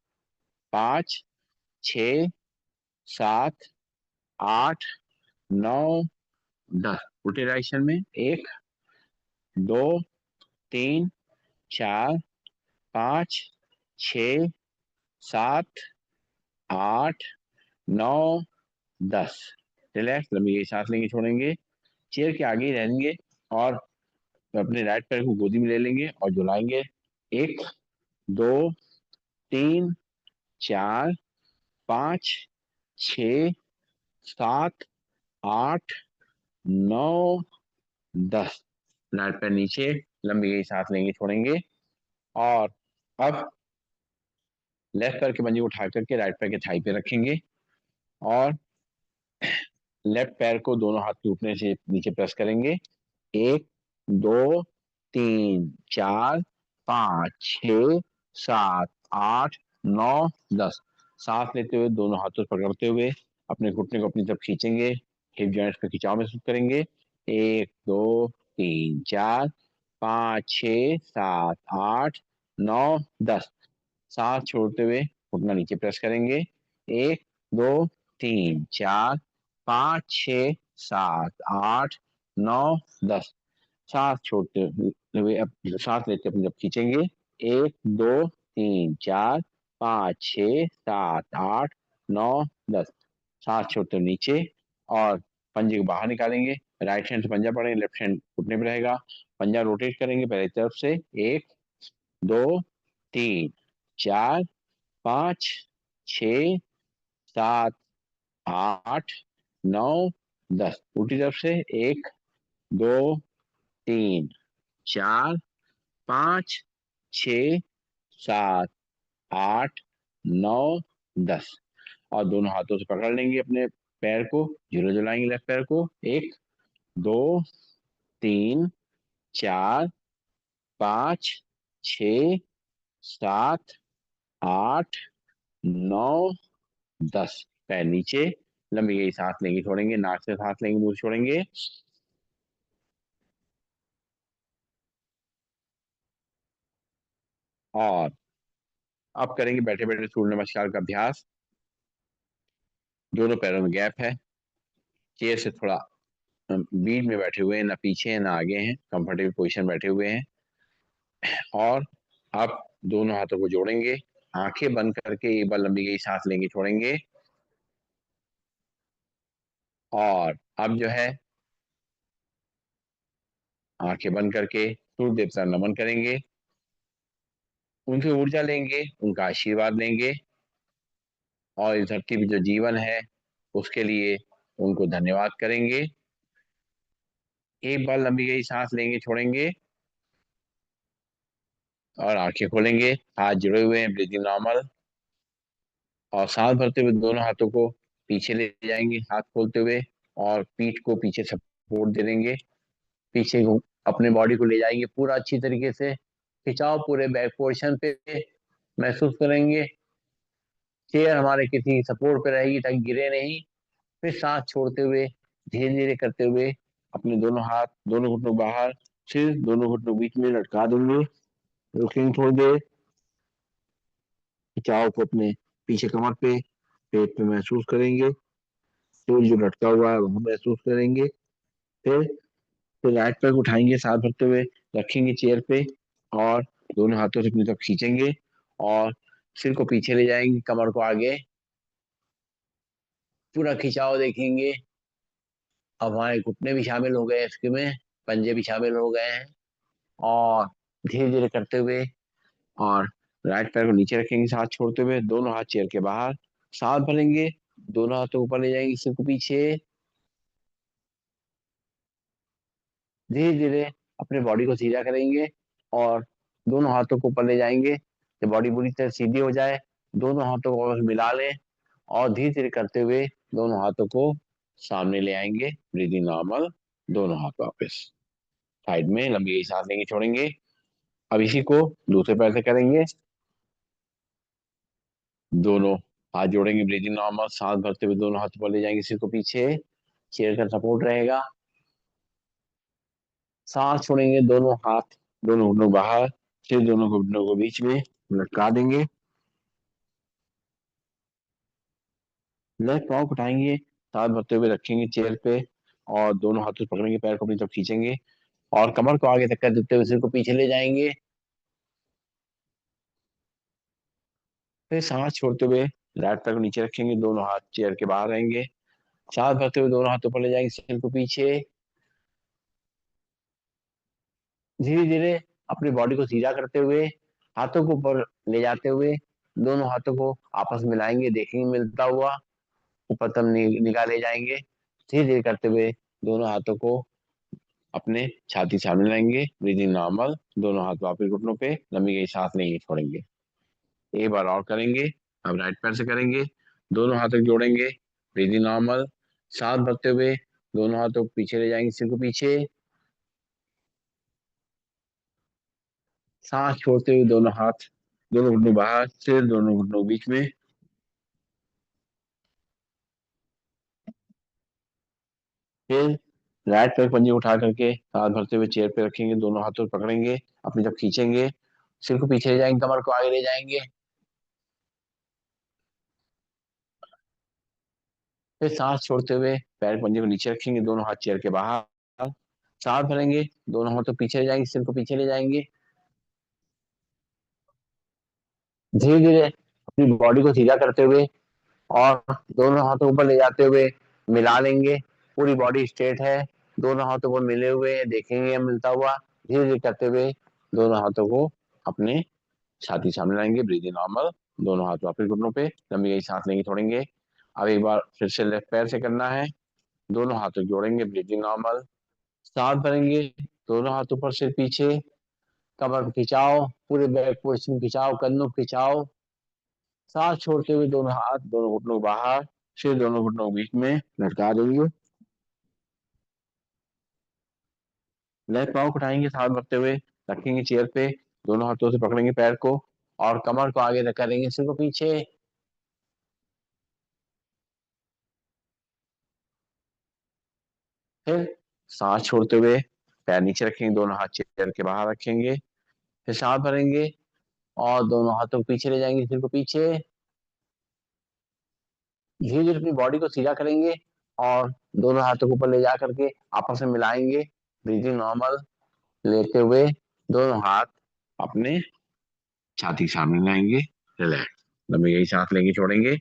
पाँच, छ, सात, आठ, नौ, 10। उल्टे डायरेक्शन में। एक, दो, तीन, चार, पाँच, छ, सात, आठ, नौ, 10। रिलैक्स, लंबी गहरी सांस लेंगे, छोड़ेंगे, चेयर के आगे ही रहेंगे, और अपने राइट पैर को गोदी में ले लेंगे और झुलाएंगे। एक, दो, तीन, चार, पाँच, छ, सात, आठ, नौ, 10। राइट पैर नीचे, लंबी गहरी सांस लेंगे, छोड़ेंगे, और अब लेफ्ट पैर के पंजे को उठा करके राइट पैर के थाई पे रखेंगे, और लेफ्ट पैर को दोनों हाथ के घुटने से नीचे प्रेस करेंगे। एक, दो, तीन, चार, पाँच, छ, सात, आठ, नौ, 10। सांस लेते हुए दोनों हाथों से पकड़ते हुए अपने घुटने को अपनी तरफ खींचेंगे, हिप जॉइंट्स पे खिंचाव महसूस करेंगे। एक, दो, तीन, चार, पाँच, छ, सात, आठ, नौ, 10। सांस छोड़ते हुए घुटना नीचे प्रेस करेंगे। एक, दो, तीन, चार, पाँच, छ, सात, आठ, नौ, 10। सांस छोड़ते हुए सांस लेते अपनी तरफ खींचेंगे। एक, दो, तीन, चार, पाँच, छ, सात, आठ, नौ, 10। सांस छोड़ते हुए नीचे, और पंजे को बाहर निकालेंगे। राइट हैंड से पंजा पकड़ेंगे, लेफ्ट हैंड घुटने पे रहेगा, पंजा रोटेट करेंगे पहले की तरफ से। एक, दो, तीन, चार, पाँच, छ, सात, आठ, नौ, 10। उल्टी तरफ से। एक, दो, तीन, चार, पाँच, छ, सात, आठ, नौ, 10। और दोनों हाथों से पकड़ लेंगे अपने पैर को, झूले झुलाएंगे लेफ्ट पैर को। एक, दो, तीन, चार, पाँच, छ, सात, आठ, नौ, 10। पैर नीचे, लंबी गई सांस लेंगे, छोड़ेंगे, नाक से सांस लेंगे, मुंह से छोड़ेंगे। और अब करेंगे बैठे बैठे सूर्य नमस्कार का अभ्यास। दोनों पैरों में गैप है, चेयर से थोड़ा बीच में बैठे हुए हैं, ना पीछे हैं ना आगे हैं, कंफर्टेबल पोजीशन बैठे हुए हैं। और अब दोनों हाथों को जोड़ेंगे, आंखें बंद करके एक बार लंबी गई सांस लेंगे, छोड़ेंगे। और अब जो है आंखें बंद करके सूर्य देवता नमन करेंगे, उनसे ऊर्जा लेंगे, उनका आशीर्वाद लेंगे, और इस धरती पे जो जीवन है उसके लिए उनको धन्यवाद करेंगे। एक बार लंबी गई सांस लेंगे, छोड़ेंगे, और आंखें खोलेंगे। हाथ जुड़े हुए हैं, ब्रीदिंग नॉर्मल। और सांस भरते हुए दोनों हाथों को पीछे ले जाएंगे, हाथ खोलते हुए, और पीठ को पीछे सपोर्ट दे देंगे। पीछे को अपने बॉडी को ले जाएंगे पूरा अच्छी तरीके से, खिंचाव पूरे बैक पोर्शन पे महसूस करेंगे। चेयर हमारे किसी सपोर्ट पे रहेगी ताकि गिरे नहीं। फिर सांस छोड़ते हुए धीरे धीरे करते हुए अपने दोनों हाथ, दोनों घुटनों बाहर, फिर दोनों घुटनों बीच में लटका देंगे। रुकेंगे थोड़ी देर, खिंचाव को अपने पीछे कमर पे, पेट पे महसूस करेंगे। फिर जो लटका हुआ है वहां महसूस करेंगे। फिर फिर राइट पैर को उठाएंगे, साथ भरते हुए रखेंगे चेयर पे, और दोनों हाथों से अपनी तरफ खींचेंगे, और सिर को पीछे ले जाएंगे, कमर को आगे, पूरा खिंचाव देखेंगे। अब हमारे घुटने भी शामिल हो गए इसके में, पंजे भी शामिल हो गए हैं। और धीरे धीरे करते हुए, और राइट पैर को नीचे रखेंगे साथ छोड़ते हुए, दोनों हाथ चेयर के बाहर, साथ भरेंगे, दोनों हाथों को ऊपर ले जाएंगे, सिर को पीछे, धीरे धीरे अपने बॉडी को सीधा करेंगे, और दोनों हाथों को ऊपर ले जाएंगे। जब बॉडी पूरी तरह सीधी हो जाए, दोनों हाथों को आपस में मिला लें, और धीरे धीरे करते हुए दोनों हाथों को सामने ले आएंगे, ब्रीदिंग नॉर्मल। दोनों हाथ वापस साइड में लंबी गई सांस लेंगे, छोड़ेंगे। अब इसी को दूसरे पैर से करेंगे। दोनों हाथ जोड़ेंगे, ब्रीदिंग नॉर्मल, सांस भरते हुए दोनों हाथों पर ले जाएंगे सिर को पीछे। चेयर का सपोर्ट रहेगा। सांस छोड़ेंगे, दोनों हाथ दोनों घुटनों बाहर, फिर दोनों घुटनों को बीच में लटका देंगे। लेफ्ट पाँव को उठाएंगे, सांस भरते हुए रखेंगे चेयर पे, और दोनों हाथों से पकड़ेंगे, पैर को अपनी तरफ खींचेंगे, और कमर को आगे तक कर देते हुए सिर को पीछे ले जाएंगे। फिर सांस छोड़ते हुए राइट पैर को नीचे रखेंगे, दोनों हाथ चेयर के बाहर रहेंगे। सांस भरते हुए दोनों हाथों पर ले जाएंगे सिर को पीछे। धीरे धीरे अपनी बॉडी को सीधा करते हुए हाथों को ऊपर ले जाते हुए दोनों हाथों को आपस में मिलाएंगे, देखेंगे मिलता हुआ। ऊपर तक निगाह ले जाएंगे। धीरे धीरे करते हुए दोनों हाथों को अपने छाती सामने लाएंगे, ब्रीदिंग नॉर्मल। दोनों हाथ वापस घुटनों पे, लंबी गई सांस नहीं छोड़ेंगे। एक बार और करेंगे। अब राइट पैर से करेंगे, दोनों हाथों को जोड़ेंगे, ब्रीदिंग नॉर्मल। सांस भरते हुए दोनों हाथों को पीछे ले जाएंगे, सिर को पीछे। सांस छोड़ते हुए दोनों हाथ दोनों घुटनों बाहर, सिर दोनों घुटनों के बीच में। फिर राइट पैर पंजे उठा करके हाथ भरते हुए चेयर पे रखेंगे, दोनों हाथों से पकड़ेंगे, अपनी जब खींचेंगे, सिर को पीछे ले जाएंगे, कमर को आगे ले जाएंगे। फिर सांस छोड़ते हुए पैर पंजे को नीचे रखेंगे, दोनों हाथ चेयर के बाहर। सांस भरेंगे, दोनों हाथों पीछे ले जाएंगे, सिर को पीछे ले जाएंगे। धीरे धीरे अपनी बॉडी को सीधा करते हुए और दोनों हाथों ऊपर ले जाते हुए मिला लेंगे। पूरी बॉडी स्ट्रेट है, दोनों हाथों को मिले हुए हैं, देखेंगे मिलता हुआ। धीरे धीरे करते हुए दोनों हाथों को अपने छाती सामने लाएंगे, ब्रीदिंग नॉर्मल। दोनों हाथ वापस घुटनों पे, लंबी गई सांस लेंगे, छोड़ेंगे। अब एक बार फिर से लेफ्ट पैर से करना है। दोनों हाथों जोड़ेंगे, ब्रीदिंग नॉर्मल। सांस भरेंगे, दोनों हाथ ऊपर से पीछे, कमर को खिंचाओ, पूरे बैक पोजिशन खिंचाओ, कंधों को खिंचाओ। सांस छोड़ते हुए दोनों हाथ दोनों घुटनों को बाहर, फिर दोनों घुटनों के बीच में लटका देंगे। लेफ्ट पाँव को उठाएंगे, सांस भरते हुए रखेंगे चेयर पे, दोनों हाथों से पकड़ेंगे पैर को, और कमर को आगे रख करेंगे, सिर को पीछे। फिर सांस छोड़ते हुए पैर नीचे रखेंगे, दोनों हाथ चेयर के बाहर रखेंगे। फिर सांस भरेंगे और दोनों हाथों को पीछे ले जाएंगे, सिर को पीछे। धीरे धीरे अपनी बॉडी को सीधा करेंगे और दोनों हाथों को ऊपर ले जा करके आपस में मिलाएंगे, ब्रीदिंग नॉर्मल। लेते हुए दोनों हाथ अपने छाती के सामने लाएंगे, रिलैक्स, लंबी गई सांस लेंगे, छोड़ेंगे।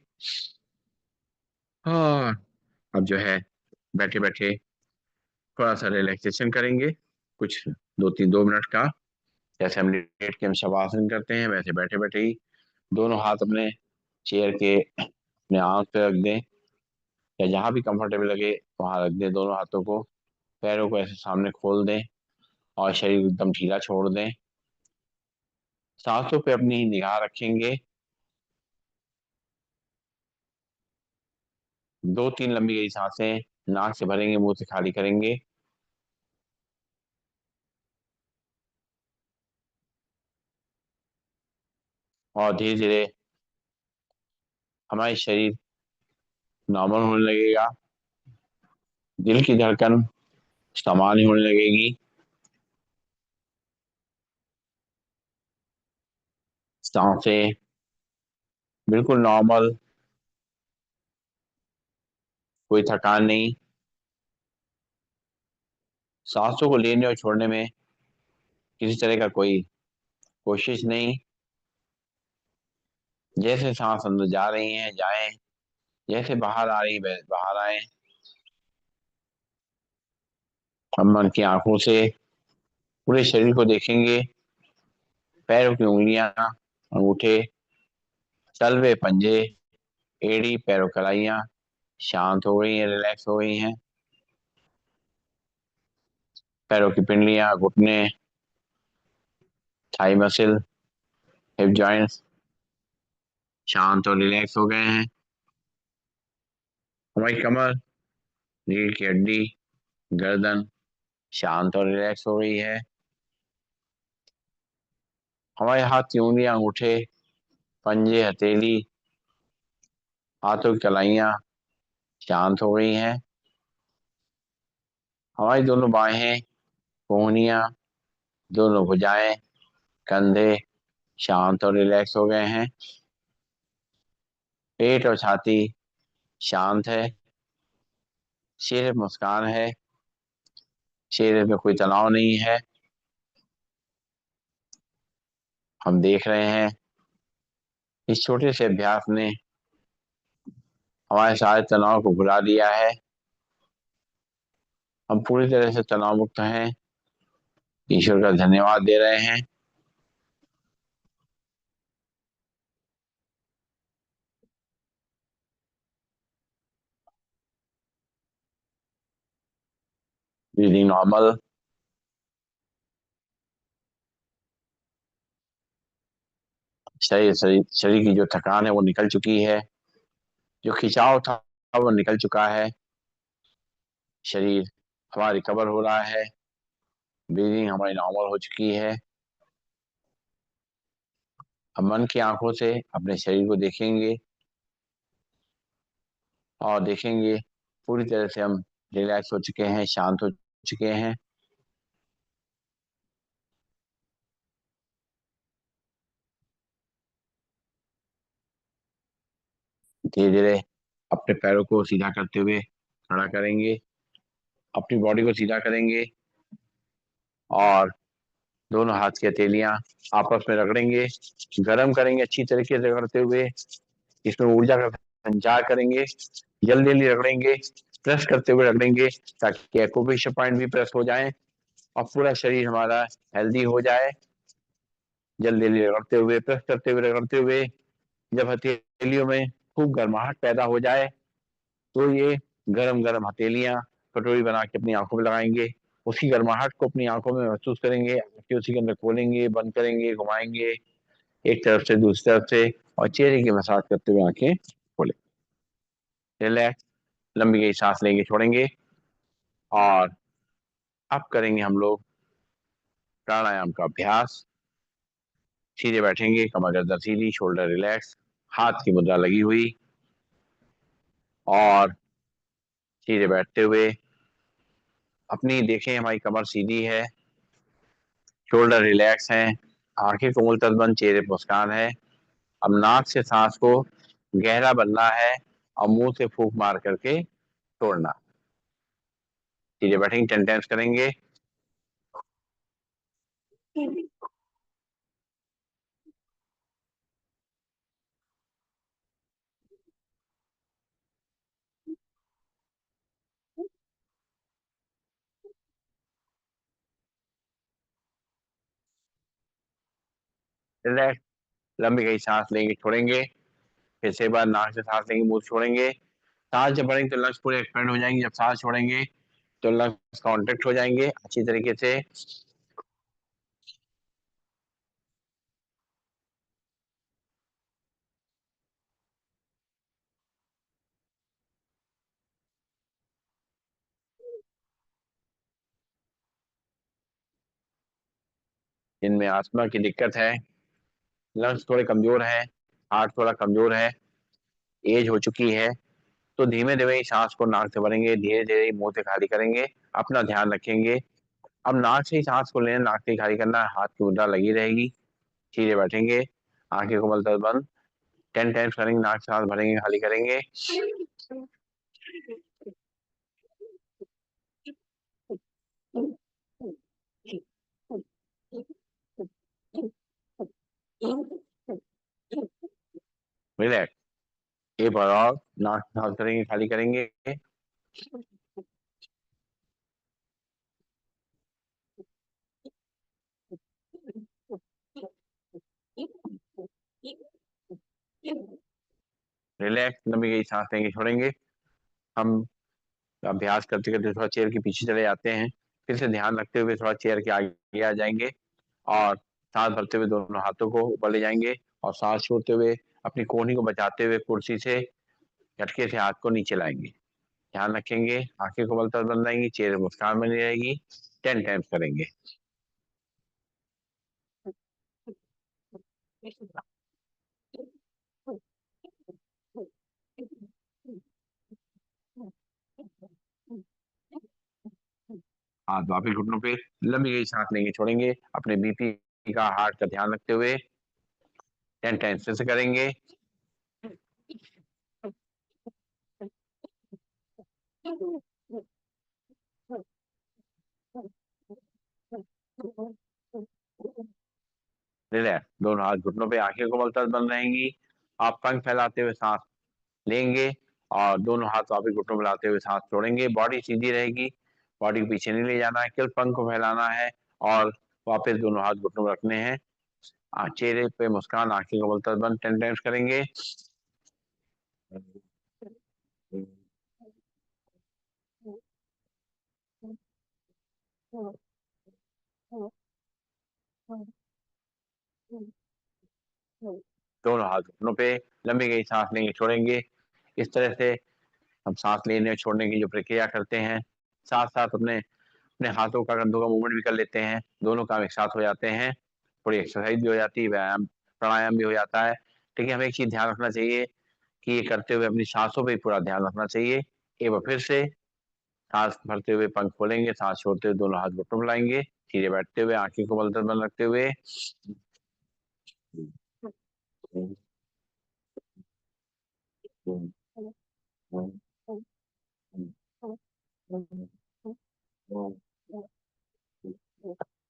और अब जो है बैठे बैठे थोड़ा सा रिलैक्सेशन करेंगे, कुछ 2 मिनट का। जैसे हम लेट के हम शवासन करते हैं, वैसे बैठे बैठे ही दोनों हाथ अपने चेयर के अपने आंख पे रख दें, या जहां भी कंफर्टेबल लगे वहां रख दें दोनों हाथों को। पैरों को ऐसे सामने खोल दें और शरीर एकदम ढीला छोड़ दें। सांसों पे अपनी निगाह रखेंगे। 2-3 लंबी गई सांसें नाक से भरेंगे, मुंह से खाली करेंगे। और धीरे धीरे हमारे शरीर नॉर्मल होने लगेगा, दिल की धड़कन सामान्य होने लगेगी, सांसें बिल्कुल नॉर्मल, कोई थकान नहीं। सांसों को लेने और छोड़ने में किसी तरह का कोई कोशिश नहीं। जैसे सांस अंदर जा रही है जाएं, जैसे बाहर आ रही है बाहर आए। हम मन की आंखों से पूरे शरीर को देखेंगे, पैरों की उंगलियां, अंगूठे, तलवे, पंजे, एड़ी, पैरों कलाइयां शांत हो गई हैं, रिलैक्स हो गई हैं। पैरों की पिंडलियां, घुटने, थाई मसल, हिप जॉइंट्स शांत और रिलैक्स हो गए हैं। हमारी कमर, रीढ़ की हड्डी, गर्दन शांत और रिलैक्स हो गई है। हमारे हाथ की उंगलियां, अंगूठे, पंजे, हथेली, हाथों की कलाइयां शांत हो गई हैं। हमारी दोनों बाहें, कोहनियां, दोनों भुजाएं, कंधे शांत और रिलैक्स हो गए हैं। पेट और छाती शांत है। चेहरे पर मुस्कान है। चेहरे पे कोई तनाव नहीं है। हम देख रहे हैं इस छोटे से अभ्यास ने हमारे सारे तनाव को भुला दिया है। हम पूरी तरह से तनाव मुक्त हैं। ईश्वर का धन्यवाद दे रहे हैं। Breathing normal. शरीर की जो थकान है वो निकल चुकी है। जो खिंचाव था वो निकल चुका है। शरीर हमारा रिकवर हो रहा है। ब्रीदिंग हमारी नॉर्मल हो चुकी है। हम मन की आंखों से अपने शरीर को देखेंगे और देखेंगे पूरी तरह से हम रिलैक्स हो चुके हैं, शांत हो चुके हैं। धीरे धीरे अपने पैरों को सीधा करते हुए खड़ा करेंगे। अपनी बॉडी को सीधा करेंगे और दोनों हाथ की हथेलियां आपस में रगड़ेंगे। गर्म करेंगे अच्छी तरीके से रगड़ते हुए। इसमें ऊर्जा का संचार करेंगे। जल्दी जल्दी रगड़ेंगे, प्रेस करते हुए रगड़ेंगे ताकि एक्यूप्रेशर पॉइंट भी प्रेस हो जाए और पूरा शरीर हमारा हेल्दी हो जाए। जल्दी जल्दी रगड़ते हुए, प्रेस करते हुए, रगड़ते हुए जब हथेलियों में खूब गर्माहट पैदा हो जाए तो ये गरम गरम हथेलियां कटोरी बना के अपनी आंखों में लगाएंगे। उसकी गर्माहट को अपनी आंखों में महसूस करेंगे। आंखें उसी के अंदर खोलेंगे, बंद करेंगे, घुमाएंगे एक तरफ से दूसरी तरफ से और चेहरे की मसाज करते हुए आंखें खोलें। रिलैक्स। लंबी गई सांस लेंगे, छोड़ेंगे और अब करेंगे हम लोग प्राणायाम का अभ्यास। सीधे बैठेंगे, कमर गर्दन सीधी, शोल्डर रिलैक्स, हाथ की मुद्रा लगी हुई और सीधे बैठते हुए अपनी देखें हमारी कमर सीधी है, शोल्डर रिलैक्स हैं, आंखें कोमल तल बंद, चेहरे पर मुस्कान है। अब नाक से सांस को गहरा बनना है और मुंह से फूंक मार करके छोड़ना। सीधे बैठेंगे, 10 टाइम्स करेंगे। रिलैक्स। लंबी गई सांस लेंगे, छोड़ेंगे। फिर से बार नाक से सांस लेंगे, मुंह से छोड़ेंगे। सांस जब भरेंगे तो लंग्स पूरे एक्सपेंड हो जाएंगे। जब सांस छोड़ेंगे तो लंग्स कॉन्ट्रैक्ट हो जाएंगे अच्छी तरीके से। जिनमें आस्थमा की दिक्कत है, लंग्स थोड़े कमजोर है, हार्ट थोड़ा कमजोर है, एज हो चुकी है, तो धीमे धीमे ही सांस को नाक से भरेंगे, धीरे धीरे मुंह से खाली करेंगे। अपना ध्यान रखेंगे। अब नाक से ही सांस को लेना, नाक से ही खाली करना, हाथ की मुद्रा लगी रहेगी। सीधे बैठेंगे, आंखें को मलतब बंद, 10 टाइम्स करेंगे, नाक से सांस भरेंगे, खाली करेंगे। रिलैक्स। एक बार और नाक से सांस करेंगे, खाली करेंगे। रिलैक्स। लंबी गई सांस लेंगे, छोड़ेंगे। हम अभ्यास करते करते थोड़ा चेयर के पीछे चले जाते हैं। फिर से ध्यान रखते हुए थोड़ा चेयर के आगे आ जाएंगे और सांस भरते हुए दोनों हाथों को ऊपर ले जाएंगे और सांस छोड़ते हुए अपनी कोहनी को बचाते हुए कुर्सी से झटके से हाथ को नीचे लाएंगे। ध्यान रखेंगे, आंखें कोमलता बन रहेंगी, चेहरे पर मुस्कान बनी रहेगी। 10 टाइम्स करेंगे। हाथ वापिस घुटनों पे, लंबी गई सांस लेंगे, छोड़ेंगे, अपने बीपी का, हार्ट का ध्यान रखते हुए 10 टाइम्स फिर से करेंगे। रिलैक्स, दोनों हाथ घुटनों पे, आंखें कोमलता बन रहेंगी। आप पंख फैलाते हुए सांस लेंगे और दोनों हाथ वापिस घुटनों में लाते हुए सांस छोड़ेंगे। बॉडी सीधी रहेगी, बॉडी को पीछे नहीं ले जाना है, केवल पंख को फैलाना है और वापस दोनों हाथ घुटनों में रखने हैं। चेहरे पे मुस्कान, आंखें कोमलता बंद 10 टाइम्स करेंगे। दोनों हाथ घुटनों पे, लंबी गई सांस लेंगे, छोड़ेंगे। इस तरह से हम सांस लेने और छोड़ने की जो प्रक्रिया करते हैं, साथ साथ अपने अपने हाथों का, कंधों का मूवमेंट भी कर लेते हैं। दोनों काम एक साथ हो जाते हैं, थोड़ी एक्सरसाइज भी हो जाती है, व्यायाम प्राणायाम भी हो जाता है। लेकिन हमें एक चीज ध्यान रखना चाहिए कि ये करते हुए अपनी सांसों पे पूरा ध्यान रखना चाहिए। एक बार फिर से सांस भरते हुए पंख खोलेंगे, सांस छोड़ते हुए दोनों हाथ घुटनों में लाएंगे, सीधे बैठते हुए, आंखें को बंद रखते हुए।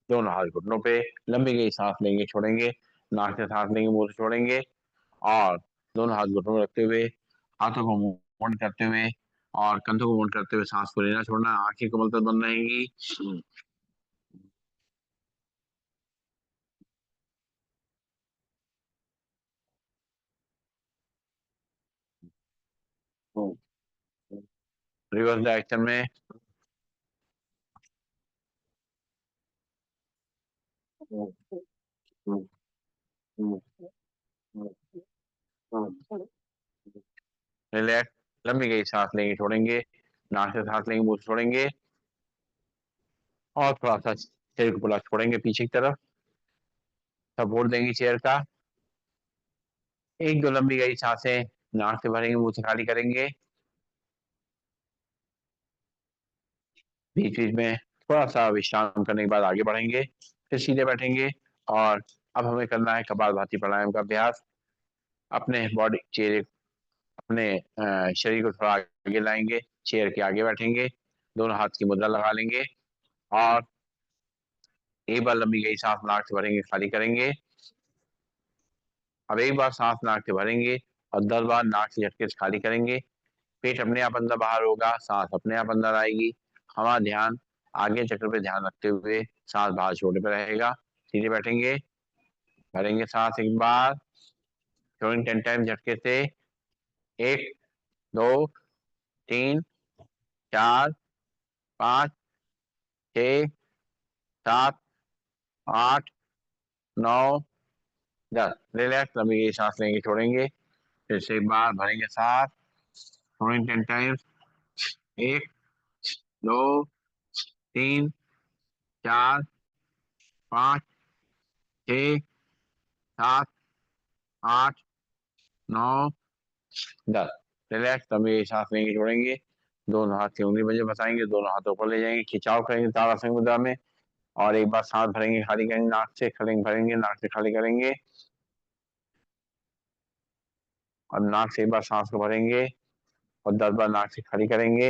दोनों हाथ घुटनों पे, लंबी गई सांस लेंगे, छोड़ेंगे, नाक से सांस लेंगे, मुंह से छोड़ेंगे और दोनों हाथ घुटनों में रखते हुए, हाथों को मूवमेंट करते हुए और कंधों को मूवमेंट करते हुए सांस को लेना छोड़ना, आंखें कोमलता बंद रहेंगी। रिवर्स डायरेक्शन में। रिलैक्स, लंबी गई सांस लेंगे, छोड़ेंगे, नाक से सांस लेंगे, मुंह से छोड़ेंगे और थोड़ा सा शरीर को पूरा छोड़ेंगे पीछे की तरफ, सपोर्ट देंगे चेयर का। एक दो लंबी गई सांसें नाक से भरेंगे, मुंह से खाली करेंगे। बीच बीच में थोड़ा सा विश्राम करने के बाद आगे बढ़ेंगे, फिर सीधे बैठेंगे और अब हमें करना है कपालभाति प्राणायाम का अभ्यास। अपने बॉडी, चेहरे, अपने शरीर को थोड़ा आगे लाएंगे, चेयर के आगे बैठेंगे, दोनों हाथ की मुद्रा लगा लेंगे और एक बार लंबी गई सांस नाक से भरेंगे, खाली करेंगे। अब एक बार सांस नाक से भरेंगे और 10 बार नाक से झटके से खाली करेंगे। पेट अपने आप अंदर बाहर होगा, सांस अपने आप अंदर आएगी। हमारा ध्यान आगे चक्र पे ध्यान रखते हुए सांस बाहर छोड़ने पे रहेगा। सीधे बैठेंगे, भरेंगे सांस एक बार, छोड़ेंगे 10 टाइम झटके से। एक, दो, तीन, चार, पाँच, छः, सात, आठ, नौ, 10। रिलैक्स, लंबी गई सांस लेंगे, छोड़ेंगे, फिर से एक बार भरेंगे सांस, छोड़ेंगे 10 टाइम्स। एक, दो, तीन, चार, पाँच, छः, सात, आठ, नौ, 10। रिलैक्स, लंबी सांस लेंगे, छोड़ेंगे, दोनों हाथ की उंगली मुझे बताएंगे, दोनों हाथों पर ले जाएंगे, खिंचाव करेंगे ताड़ासन मुद्रा में और एक बार सांस भरेंगे, खाली करेंगे, नाक से खलेंगे, भरेंगे, नाक से खाली करेंगे और नाक से एक बार सांस को भरेंगे और 10 बार नाक से खाली करेंगे।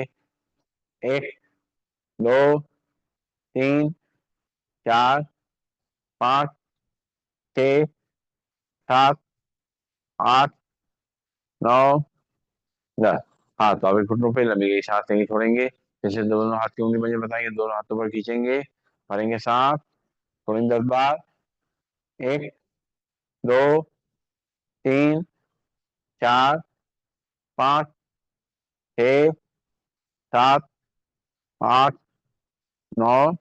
एक, दो, तीन, चार, पाँच, छः, सात, आठ, नौ, 10। हाथ वापस घुटनों पे, लंबी गई सांस लेंगे, छोड़ेंगे, जैसे दोनों हाथ की उंगली मुझे बताएंगे, दोनों हाथों पर खींचेंगे, भरेंगे सांस, छोड़ेंगे 10 बार। एक, दो, तीन, चार, पाँच, छः, सात, आठ, नौ,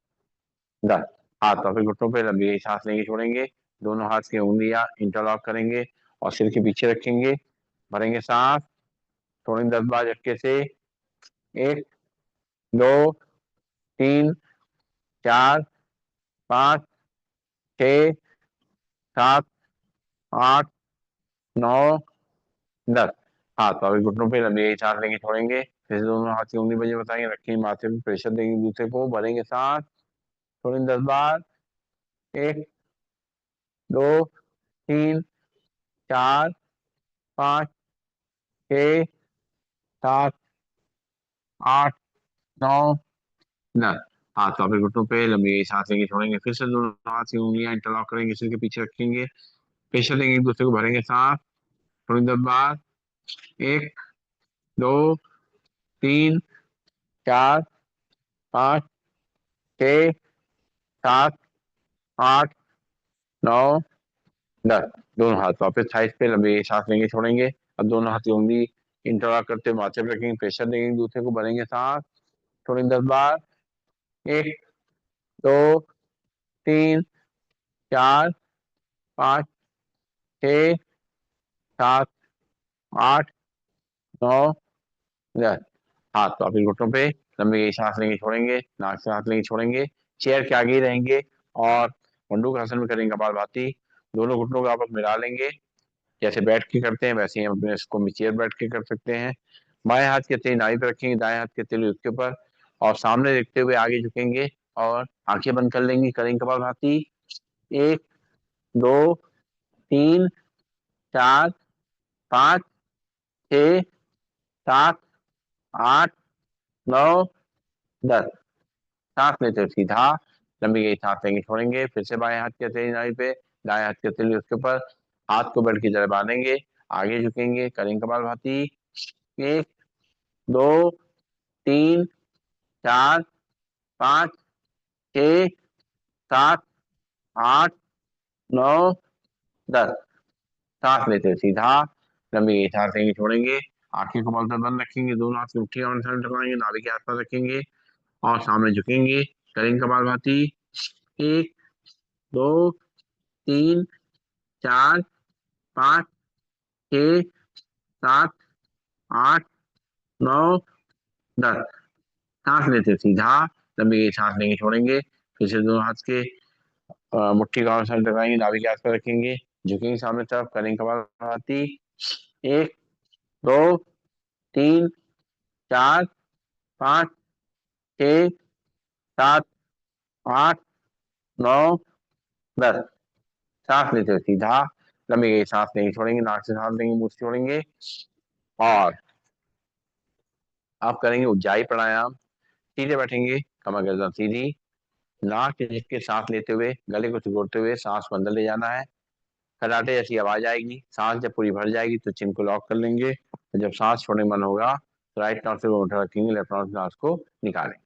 10। हाथ वापस घुटनों पे, लंबी गई सांस लेंगे, छोड़ेंगे, दोनों हाथ की उंगलियां इंटरलॉक करेंगे और सिर के पीछे रखेंगे, भरेंगे सांस, छोड़ेंगे 10 बार झटके से। एक, दो, तीन, चार, पाँच, छः, सात, आठ, नौ, 10। हाथ पाँव घुटनों पे लंबी सांस लेंगे छोड़ेंगे, फिर से दोनों हाथ की उंगली बजे बताएंगे, रखेंगे माथे पे, प्रेशर देंगे दूसरे को, भरेंगे सांस, छोड़ेंगे 10 बार। एक, दो, तीन, चार, पाँच, छः, सात, आठ, नौ, 10। हाथ पाँव घुटनों पे लंबी सांस लेंगे छोड़ेंगे, फिर से दोनों हाथ की उंगलियां इंटरलॉक करेंगे, सिर के पीछे रखेंगे, प्रेशर देंगे एक दूसरे को, भरेंगे सांस, छोड़ेंगे 10 बार। एक, दो, तीन, चार, पाँच, छः, सात, आठ, नौ, 10। दोनों हाथ वापस थाइस पे लंबी सांस लेंगे छोड़ेंगे। अब दोनों हाथ की उंगली इंटरलॉक करते हुए माथे पे रखेंगे, प्रेशर देंगे एक दूसरे को, भरेंगे सांस, छोड़ेंगे 10 बार। एक, दो, तीन, चार, पाँच, छः, सात, आठ, नौ, 10। हाथ वापस घुटनों पे लंबी सांस लेंगे छोड़ेंगे, नाक से सांस लेंगे छोड़ेंगे, चेयर के आगे ही रहेंगे और मंडूक आसन में करेंगे कपालभाति। दोनों घुटनों को आपस मिला लेंगे, जैसे बैठ के करते हैं वैसे ही हम अपने इसको भी चेयर बैठ के कर सकते हैं। बाएं हाथ की हथेली नाभि पे रखेंगे, दाएं हाथ की हथेली उसके ऊपर, और सामने देखते हुए आगे झुकेंगे और आंखें बंद कर लेंगी, करेंगे कपालभाति। एक, दो, तीन, चार, पाँच, छः, सात, आठ, नौ, 10। सांस लेते हुए सीधा लंबी गई सांस लेंगे छोड़ेंगे, फिर से बाएं हाथ की हथेली नाभि पे, दाएं हाथ की हथेली उसके ऊपर, हाथ को बेल्ट की तरह बांधेंगे, आगे झुकेंगे, करेंगे कपालभाति। एक, दो, तीन, चार, पाँच, छः, सात, आठ, नौ, 10। सांस लेते हुए सीधा लंबी गई सांस लेंगे छोड़ेंगे, आंखें को मलकर बंद रखेंगे, दोनों हाथ की मुट्ठी और टकराएंगे, नाभि के आसपास रखेंगे और सामने झुकेंगे, करेंगे कपालभाति। एक, दो, तीन, चार, पाँच, छः, सात, आठ, नौ, 10। सांस लेते सीधा लंबी गई सांस लेंगे छोड़ेंगे, फिर से दोनों हाथ के मुट्ठी का साथ लगाएंगे, नाभि के आसपास रखेंगे, झुकेंगे सामने तरफ, करेंगे कपालभाति। एक, दो, तीन, चार, पाँच, छः, सात, आठ, नौ, 10। सांस लेते हुए सीधा लंबी गई सांस लेंगे छोड़ेंगे, नाक से सांस लेंगे, मुंह से छोड़ेंगे, और आप करेंगे उज्जाई प्राणायाम। सीधे बैठेंगे, कमर गर्दन सीधी, नाक से झिक सांस लेते हुए गले को सिकोड़ते हुए सांस को अंदर ले जाना है। खर्राटे जैसी आवाज आएगी, सांस जब पूरी भर जाएगी तो चिन को लॉक कर लेंगे, तो जब सांस छोड़ने मन होगा तो राइट नॉस्ट्रिल को उठा रखेंगे, लेफ्ट नॉस्ट्रिल सांस को निकालेंगे।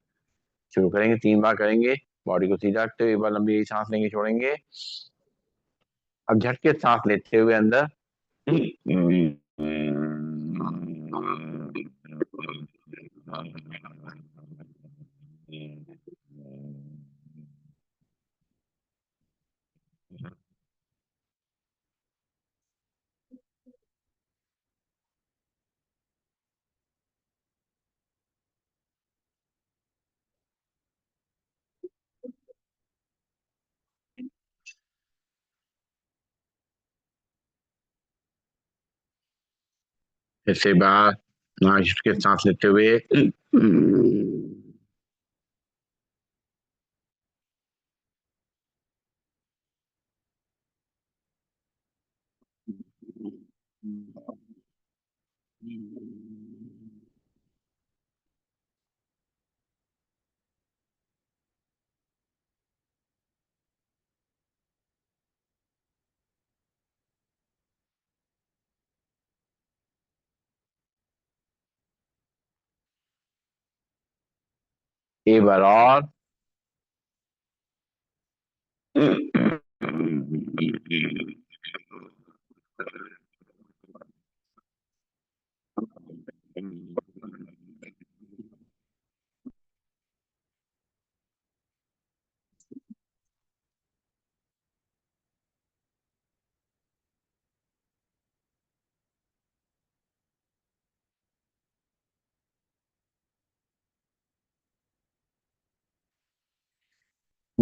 शुरू करेंगे, 3 बार करेंगे, बॉडी को सीधा रखते हुए एक बार लंबी सांस लेंगे छोड़ेंगे। अब झटके सांस लेते हुए अंदर इसके बाद नाक झटके सांस लेते हुए एक बार और।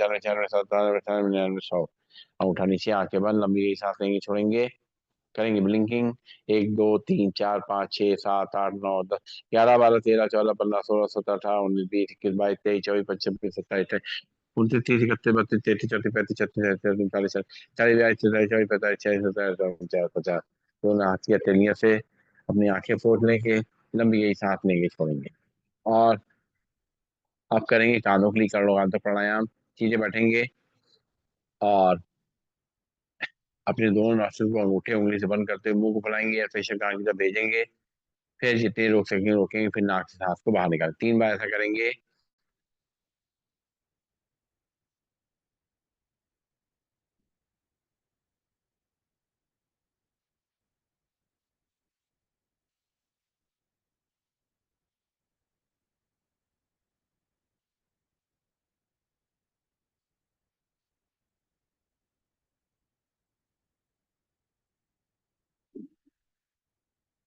95 96 97 98 99 100। अंगूठा नीचे, आंखें बंद, लंबी गई सांस लेंगे, छोड़ेंगे, करेंगे ब्लिंकिंग। 1 2 3 4 5 6 7 8 9 10 11 12 13 14 15 16 17 18 19 20 21 25 26 27 28 29 30 31 32 33 34 35 36 37 38 39 40 41 42 43 44 45 46 47 48 49 50 51 52 53 54 55 56 57 58 59 60 61 62 63 64 65 66 67 68 69 70 71 72 73 74 75 76 77 78 79 80 81 82 83 84 85 86 87 88 89 90 91 92 93 94 95 96 97 98 99 100। और आप करेंगे कानों के लिए कर्णोगांत प्राणायाम। सीधे बैठेंगे और अपने दोनों नास्तिक को अंगूठे उंगली से बंद करते हुए मुंह को फुलाएंगे या फेशियल कान की तरफ भेजेंगे। फिर जितने रोक सकेंगे रोकेंगे, फिर नाक से सांस को बाहर निकाल 3 बार ऐसा करेंगे।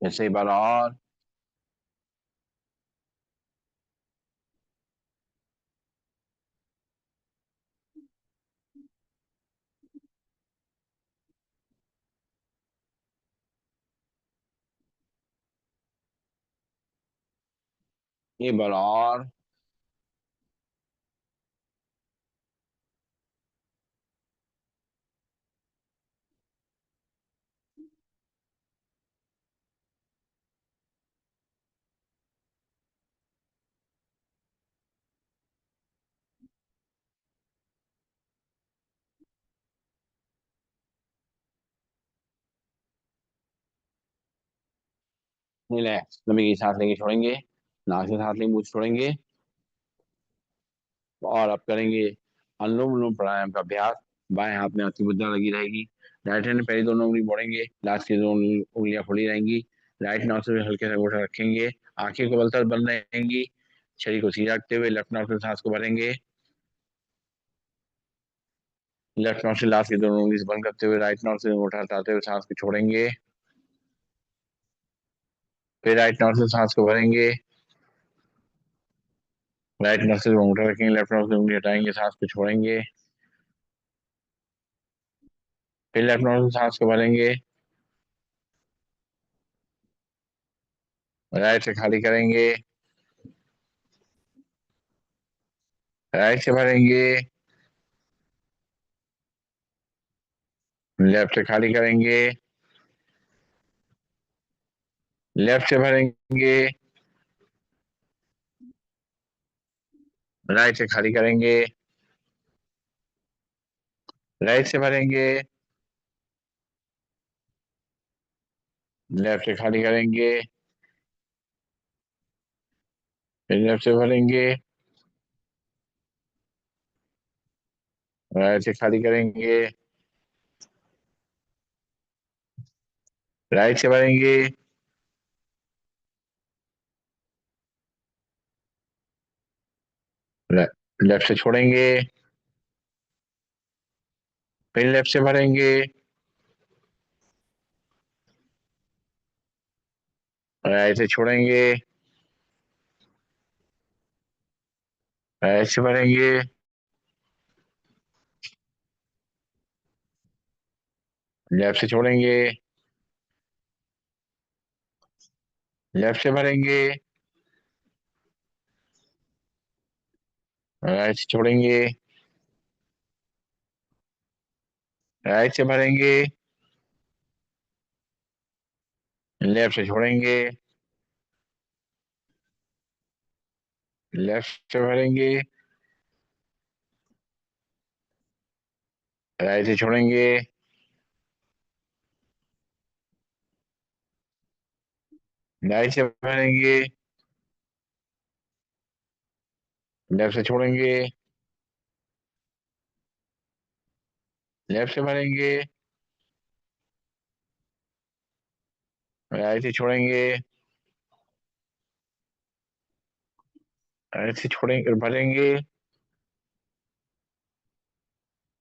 ऐसे एक बार और। ये बार और रिलैक्स, लंबी की सांस लेंगे, छोड़ेंगे, नाक से सांस लेंगे, मुंह से छोड़ेंगे। और अब करेंगे अनुलोम विलोम प्राणायाम का अभ्यास। बाएं हाथ में अस्थि मुद्रा लगी रहेगी। राइट हैंड में पहली दोनों उंगली मोड़ेंगे, लास्ट की दोनों उंगलियां खुली रहेंगी। राइट नाक से हल्के से अंगूठा रखेंगे। आंखें को बलतर बंद रहेंगी। शरीर को सीधा रखते हुए लेफ्ट नाक से सांस को भरेंगे। लेफ्ट नाक से लास्ट की दोनों उंगली से बंद करते हुए राइट नाक से अंगूठा हटाते हुए सांस को छोड़ेंगे। फिर राइट नाक से सांस को भरेंगे। राइट नाक से अंगूठा रखेंगे, लेफ्ट नाक से उंगली हटाएंगे, सांस को छोड़ेंगे। फिर लेफ्ट नाक से सांस को भरेंगे। राइट से खाली करेंगे। राइट से भरेंगे। लेफ्ट से खाली करेंगे। लेफ्ट से भरेंगे। राइट से खाली करेंगे। राइट से भरेंगे। लेफ्ट से खाली करेंगे। फिर लेफ्ट से भरेंगे। राइट से खाली करेंगे। राइट से भरेंगे। लेफ्ट से छोड़ेंगे। फिर लेफ्ट से भरेंगे। राइट से छोड़ेंगे। राइट से भरेंगे। लेफ्ट से छोड़ेंगे। लेफ्ट से भरेंगे। राइट से छोड़ेंगे। राइट से भरेंगे। लेफ्ट से छोड़ेंगे। लेफ्ट से भरेंगे। राइट से छोड़ेंगे। राइट से भरेंगे। लेफ्ट से छोड़ेंगे। लेफ्ट से भरेंगे। राइट से छोड़ेंगे। राइट से छोड़ेंगे, भरेंगे।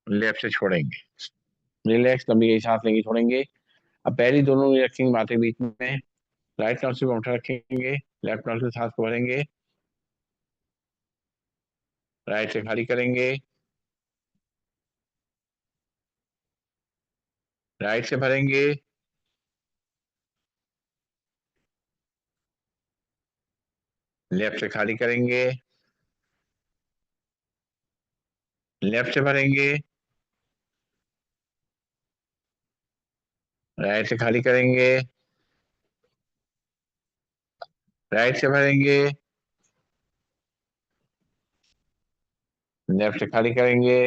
लेफ्ट से छोड़ेंगे। रिलैक्स, लंबी गहरी सांस लेंगे, छोड़ेंगे। अब पहली दोनों उंगली रखेंगे माथे के बीच में। राइट नॉट से अंगूठा रखेंगे। लेफ्ट नॉट से सांस को भरेंगे। राइट से खाली करेंगे। राइट से भरेंगे। लेफ्ट से खाली करेंगे। लेफ्ट से भरेंगे। राइट से खाली करेंगे। राइट से भरेंगे। लेफ्ट से खाली करेंगे।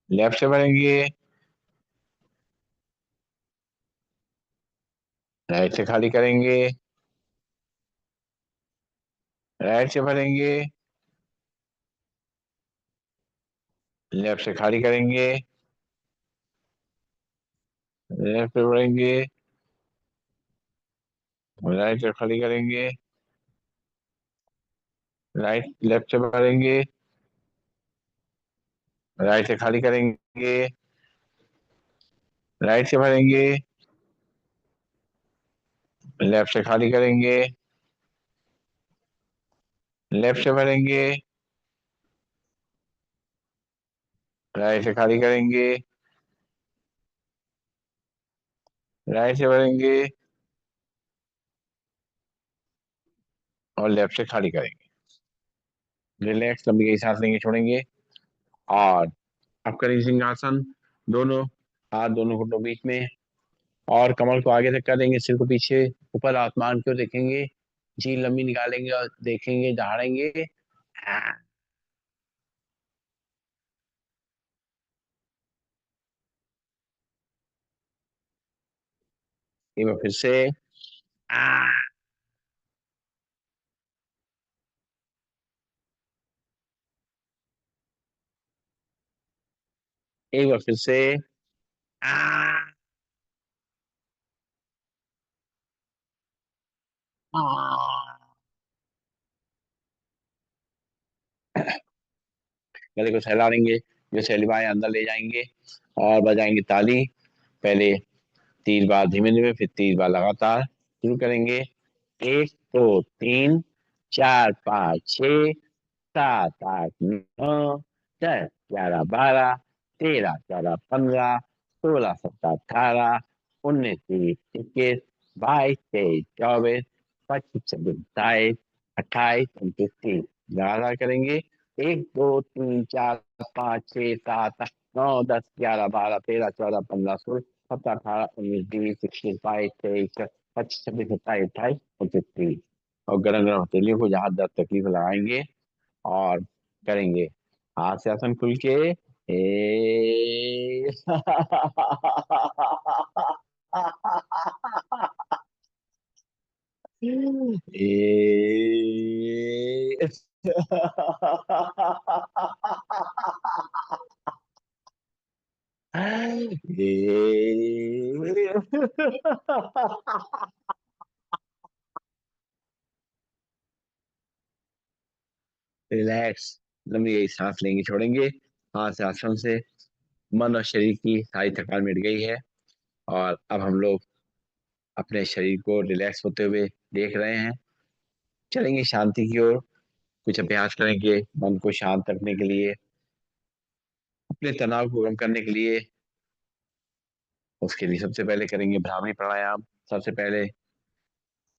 लेफ्ट से भरेंगे। राइट से खाली करेंगे। राइट से भरेंगे। लेफ्ट से खाली करेंगे। लेफ्ट से भरेंगे। राइट से खाली करेंगे। राइट लेफ्ट से भरेंगे। राइट से खाली करेंगे। राइट से भरेंगे। लेफ्ट से खाली करेंगे। लेफ्ट से भरेंगे। राइट से खाली करेंगे। राइट से भरेंगे। और लेफ्ट से खाली करेंगे। रिलैक्स, लंबी गई सांस लेंगे, छोड़ेंगे। और अब करेंगे सिंहासन। दोनों हाथ दोनों घुटनों बीच में, और कमर को आगे तक करेंगे, सिर को पीछे, ऊपर आसमान को देखेंगे, जी लंबी निकालेंगे और देखेंगे, दहाड़ेंगे। हाँ, एक बार फिर से। हाँ, एक बार फिर से। हाँ, हाँ। गले को सहलाएंगे, जो सहलवाएं अंदर ले जाएंगे, और बजाएंगे ताली। पहले 3 बार धीमे धीमे, फिर 3 बार लगातार, शुरू करेंगे। 1 2 3 4 5 6 7 8 9 10 11 12 13 14 15 16 17 18 19 20 21 22 23 24 25 26 27 28 29 30। लगातार करेंगे। 1 2 3 4 5 6 7 9 10 11 12 13 14 15 16 17 18 19 20 21 22 23 24 25 26 27 28 29 30। और गरम गरम हथेलियों को जहां दर्द तकलीफ लगाएंगे, और करेंगे हाथ से आसन खुल के। ए ए रिलैक्स, लंबी गई सांस लेंगे, छोड़ेंगे। हाथ से आसन से मन और शरीर की सारी थकान मिट गई है। और अब हम लोग अपने शरीर को रिलैक्स होते हुए देख रहे हैं। चलेंगे शांति की ओर। कुछ अभ्यास करेंगे मन को शांत रखने के लिए, अपने तनाव को कम करने के लिए। उसके लिए सबसे पहले करेंगे भ्रामरी प्राणायाम। सबसे पहले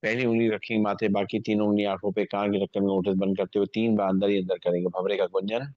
पहली उंगली रखेंगे माथे, बाकी 3 उंगली आंखों पे, कान के ढक्कन में ओठस बंद करते हुए 3 बार अंदर ही अंदर करेंगे भंवरे का गुंजन।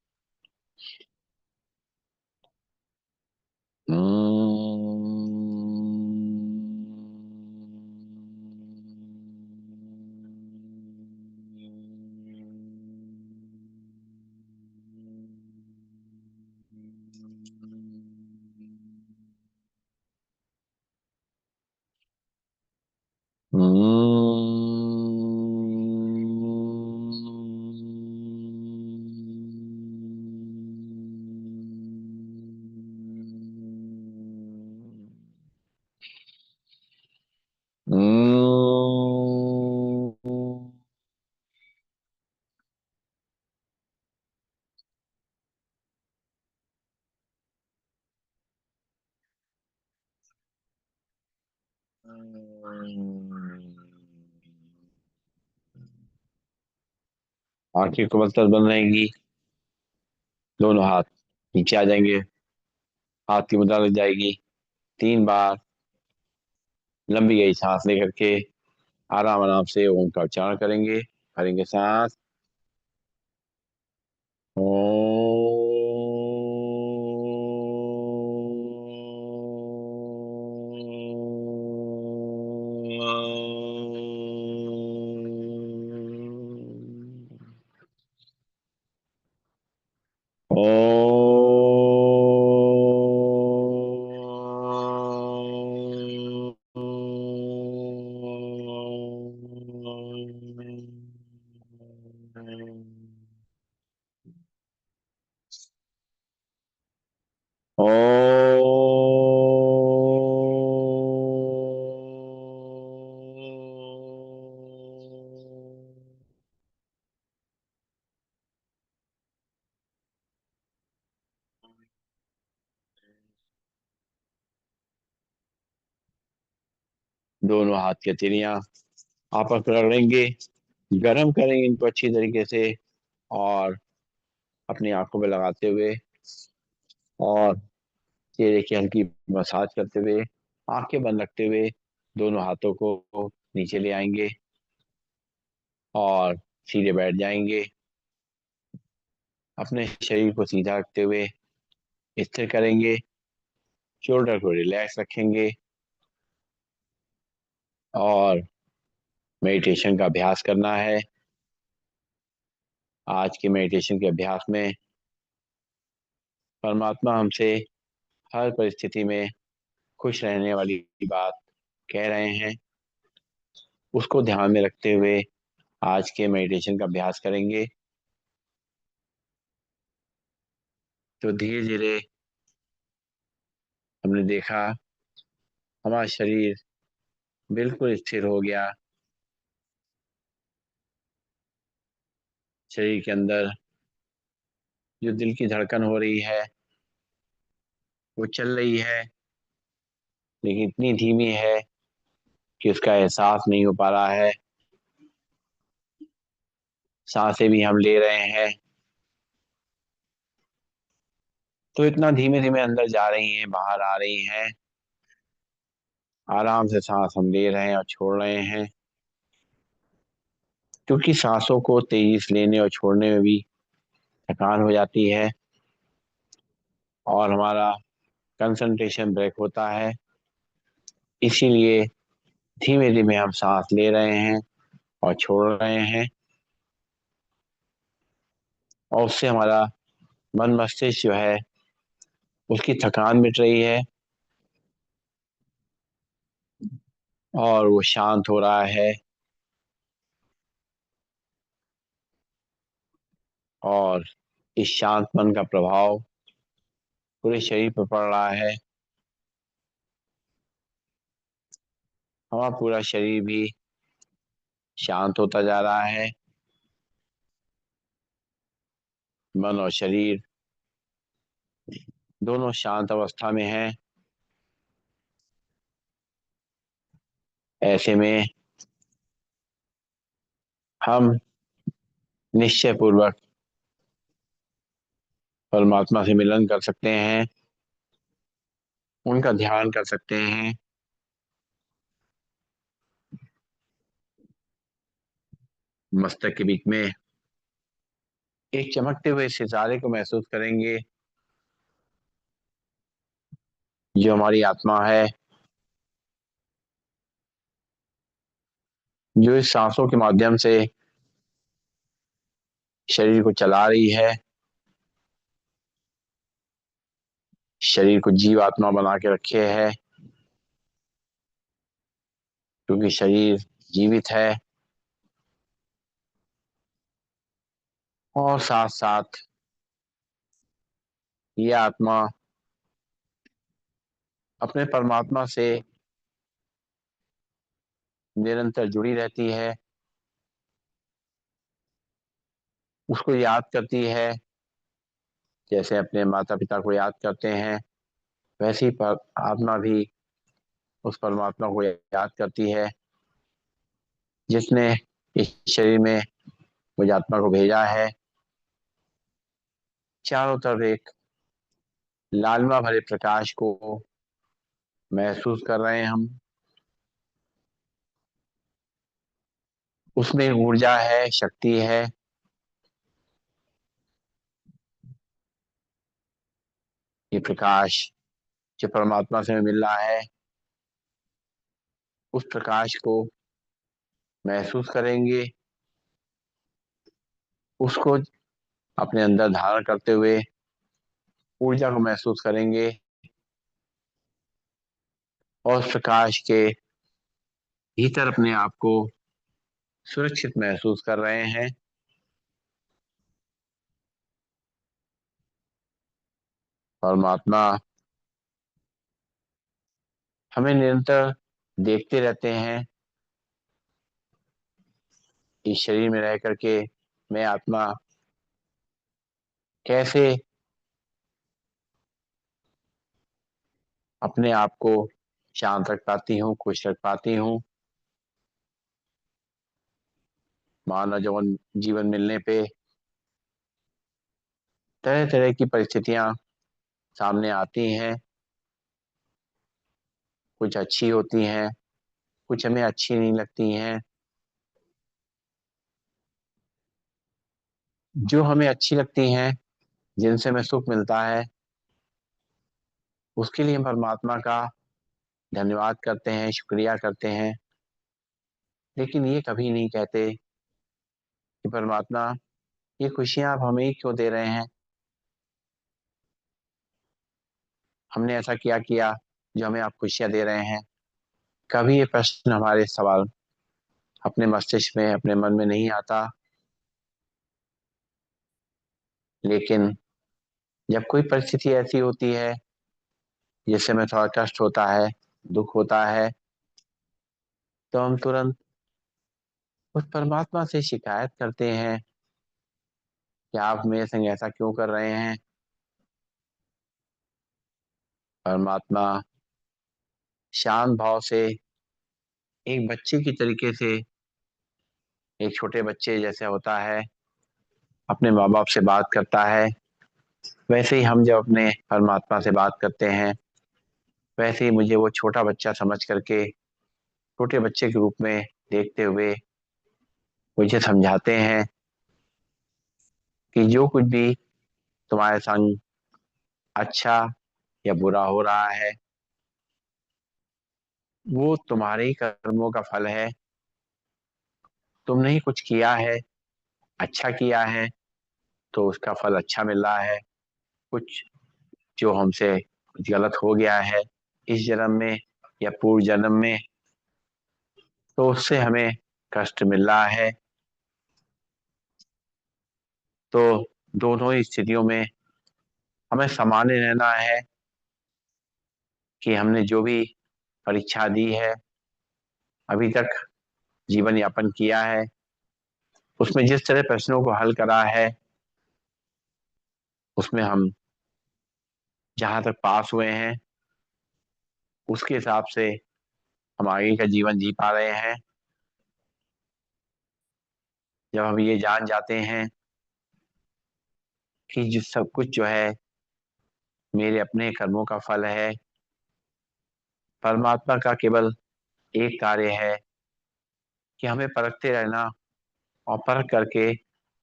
आंखें को बंद बंद रहेंगी। दोनों हाथ नीचे आ जाएंगे, हाथ की मुद्रा लग जाएगी। 3 बार लंबी गई सांस लेकर के आराम आराम से ओम का उच्चारण करेंगे। भरेंगे सांस। दोनों हाथ की हथेलियां आपस में रगड़ेंगे, गर्म करेंगे इनको अच्छी तरीके से, और अपनी आंखों में लगाते हुए, और चेहरे की हल्की मसाज करते हुए, आंखें बंद रखते हुए दोनों हाथों को नीचे ले आएंगे। और सीधे बैठ जाएंगे। अपने शरीर को सीधा रखते हुए स्थिर करेंगे। शोल्डर को रिलैक्स रखेंगे और मेडिटेशन का अभ्यास करना है। आज के मेडिटेशन के अभ्यास में परमात्मा हमसे हर परिस्थिति में खुश रहने वाली बात कह रहे हैं। उसको ध्यान में रखते हुए आज के मेडिटेशन का अभ्यास करेंगे। तो धीरे धीरे हमने देखा हमारा शरीर बिल्कुल स्थिर हो गया। शरीर के अंदर जो दिल की धड़कन हो रही है वो चल रही है, लेकिन इतनी धीमी है कि उसका एहसास नहीं हो पा रहा है। सांसें भी हम ले रहे हैं तो इतना धीमे धीमे अंदर जा रही हैं, बाहर आ रही हैं। आराम से सांस हम ले रहे हैं और छोड़ रहे हैं, क्योंकि सांसों को तेजी से लेने और छोड़ने में भी थकान हो जाती है और हमारा कंसंट्रेशन ब्रेक होता है। इसीलिए धीमे धीमे हम सांस ले रहे हैं और छोड़ रहे हैं, और उससे हमारा मन मस्तिष्क जो है उसकी थकान मिट रही है और वो शांत हो रहा है। और इस शांत मन का प्रभाव पूरे शरीर पर पड़ रहा है। हमारा पूरा शरीर भी शांत होता जा रहा है। मन और शरीर दोनों शांत अवस्था में हैं। ऐसे में हम निश्चय पूर्वक परमात्मा से मिलन कर सकते हैं, उनका ध्यान कर सकते हैं। मस्तक के बीच में एक चमकते हुए सितारे को महसूस करेंगे, जो हमारी आत्मा है, जो इस सांसों के माध्यम से शरीर को चला रही है, शरीर को जीवात्मा बना के रखे है। क्योंकि शरीर जीवित है और साथ साथ ये आत्मा अपने परमात्मा से निरंतर जुड़ी रहती है, उसको याद करती है। जैसे अपने माता पिता को याद करते हैं, वैसे ही आत्मा भी उस परमात्मा को याद करती है जिसने इस शरीर में मुझ आत्मा को भेजा है। चारों तरफ एक लालिमा भरे प्रकाश को महसूस कर रहे हैं हम। उसमें ऊर्जा है, शक्ति है। ये प्रकाश जो परमात्मा से हमें मिल रहा है, उस प्रकाश को महसूस करेंगे, उसको अपने अंदर धारण करते हुए ऊर्जा को महसूस करेंगे और उस प्रकाश के भीतर अपने आप को सुरक्षित महसूस कर रहे हैं। परमात्मा हमें निरंतर देखते रहते हैं। इस शरीर में रह करके मैं आत्मा कैसे अपने आप को शांत रख पाती हूँ, खुश रख पाती हूँ। मानव जीवन जीवन मिलने पे तरह तरह की परिस्थितियां सामने आती हैं। कुछ अच्छी होती हैं, कुछ हमें अच्छी नहीं लगती हैं। जो हमें अच्छी लगती हैं, जिनसे हमें सुख मिलता है, उसके लिए हम परमात्मा का धन्यवाद करते हैं, शुक्रिया करते हैं। लेकिन ये कभी नहीं कहते कि परमात्मा, ये खुशियां आप हमें ही क्यों दे रहे हैं? हमने ऐसा क्या किया जो हमें आप खुशियां दे रहे हैं? कभी ये प्रश्न, हमारे सवाल अपने मस्तिष्क में, अपने मन में नहीं आता। लेकिन जब कोई परिस्थिति ऐसी होती है जिससे हमें थोड़ा कष्ट होता है, दुख होता है, तो हम तुरंत उस परमात्मा से शिकायत करते हैं कि आप मेरे संग ऐसा क्यों कर रहे हैं? परमात्मा शांत भाव से, एक बच्चे की तरीके से, एक छोटे बच्चे जैसे होता है, अपने माँ बाप से बात करता है, वैसे ही हम जब अपने परमात्मा से बात करते हैं, वैसे ही मुझे वो छोटा बच्चा समझ करके, छोटे बच्चे के रूप में देखते हुए मुझे समझाते हैं कि जो कुछ भी तुम्हारे संग अच्छा या बुरा हो रहा है, वो तुम्हारे ही कर्मों का फल है। तुमने ही कुछ किया है, अच्छा किया है, तो उसका फल अच्छा मिल रहा है। कुछ जो हमसे कुछ गलत हो गया है इस जन्म में या पूर्व जन्म में, तो उससे हमें कष्ट मिल रहा है। तो दोनों ही स्थितियों में हमें सामान्य रहना है कि हमने जो भी परीक्षा दी है, अभी तक जीवन यापन किया है, उसमें जिस तरह प्रश्नों को हल करा है, उसमें हम जहाँ तक पास हुए हैं, उसके हिसाब से हम आगे का जीवन जी पा रहे हैं। जब हम ये जान जाते हैं कि जो सब कुछ जो है मेरे अपने कर्मों का फल है, परमात्मा का केवल एक कार्य है कि हमें परखते रहना, और परख करके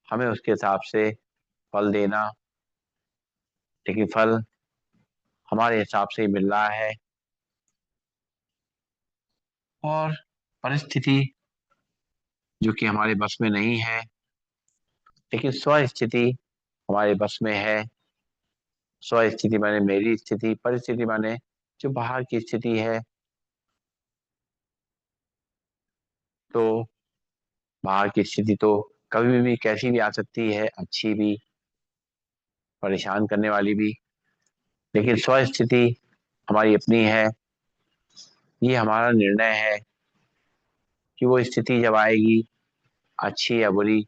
हमें उसके हिसाब से फल देना। लेकिन फल हमारे हिसाब से ही मिल रहा है, और परिस्थिति जो कि हमारे बस में नहीं है, लेकिन स्व स्थिति हमारे बस में है। स्व स्थिति माने मेरी स्थिति, परिस्थिति माने जो बाहर की स्थिति है। तो बाहर की स्थिति तो कभी भी कैसी भी आ सकती है, अच्छी भी, परेशान करने वाली भी। लेकिन स्व स्थिति हमारी अपनी है। ये हमारा निर्णय है कि वो स्थिति जब आएगी, अच्छी या बुरी,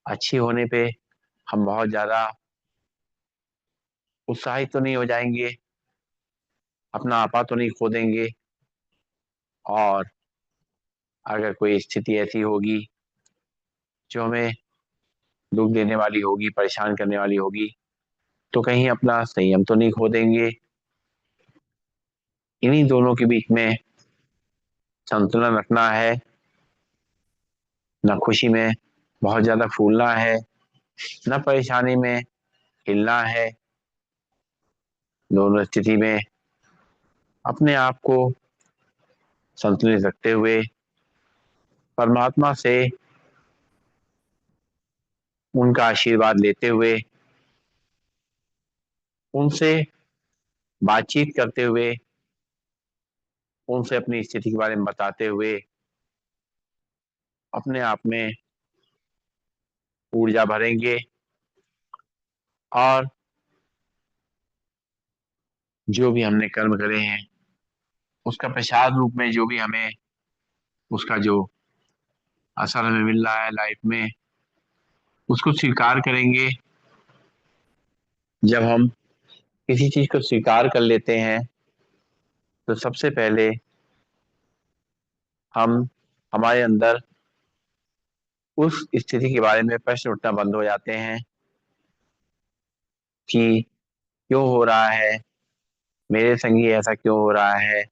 अच्छी होने पे हम बहुत ज्यादा उत्साहित तो नहीं हो जाएंगे, अपना आपा तो नहीं खो देंगे। और अगर कोई स्थिति ऐसी होगी जो हमें दुख देने वाली होगी, परेशान करने वाली होगी, तो कहीं अपना संयम तो नहीं खो देंगे। इन्हीं दोनों के बीच में संतुलन रखना है। न खुशी में बहुत ज्यादा फूलना है, न परेशानी में हिलना है। दोनों स्थिति में अपने आप को संतुलित रखते हुए, परमात्मा से उनका आशीर्वाद लेते हुए, उनसे बातचीत करते हुए, उनसे अपनी स्थिति के बारे में बताते हुए, अपने आप में ऊर्जा भरेंगे। और जो भी हमने कर्म करे हैं, उसका प्रसाद रूप में जो भी हमें, उसका जो असर हमें मिल रहा है लाइफ में, उसको स्वीकार करेंगे। जब हम किसी चीज को स्वीकार कर लेते हैं, तो सबसे पहले हम, हमारे अंदर उस स्थिति के बारे में प्रश्न उठना बंद हो जाते हैं कि क्यों हो रहा है, मेरे संग ही ऐसा क्यों हो रहा है।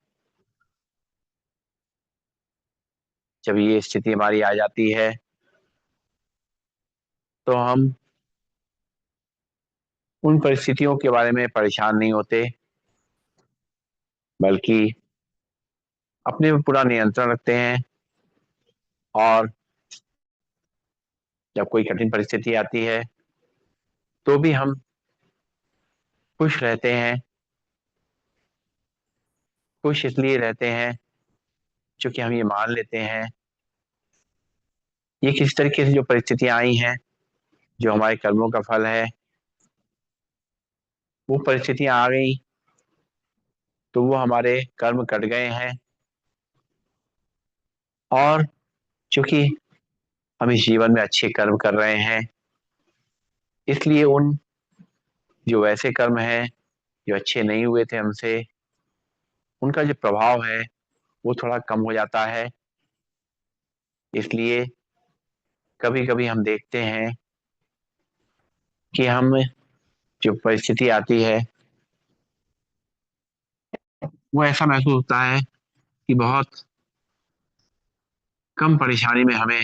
जब ये स्थिति हमारी आ जाती है, तो हम उन परिस्थितियों के बारे में परेशान नहीं होते, बल्कि अपने पे पूरा नियंत्रण रखते हैं। और जब कोई कठिन परिस्थिति आती है तो भी हम खुश रहते हैं। खुश इसलिए रहते हैं क्योंकि हम ये मान लेते हैं ये किस तरीके से जो परिस्थितियां आई हैं, जो हमारे कर्मों का फल है, वो परिस्थितियां आ गई तो वो हमारे कर्म कट गए हैं। और चूंकि हम इस जीवन में अच्छे कर्म कर रहे हैं, इसलिए उन जो वैसे कर्म हैं जो अच्छे नहीं हुए थे हमसे, उनका जो प्रभाव है वो थोड़ा कम हो जाता है। इसलिए कभी कभी हम देखते हैं कि हम जो परिस्थिति आती है वो ऐसा महसूस होता है कि बहुत कम परेशानी में हमें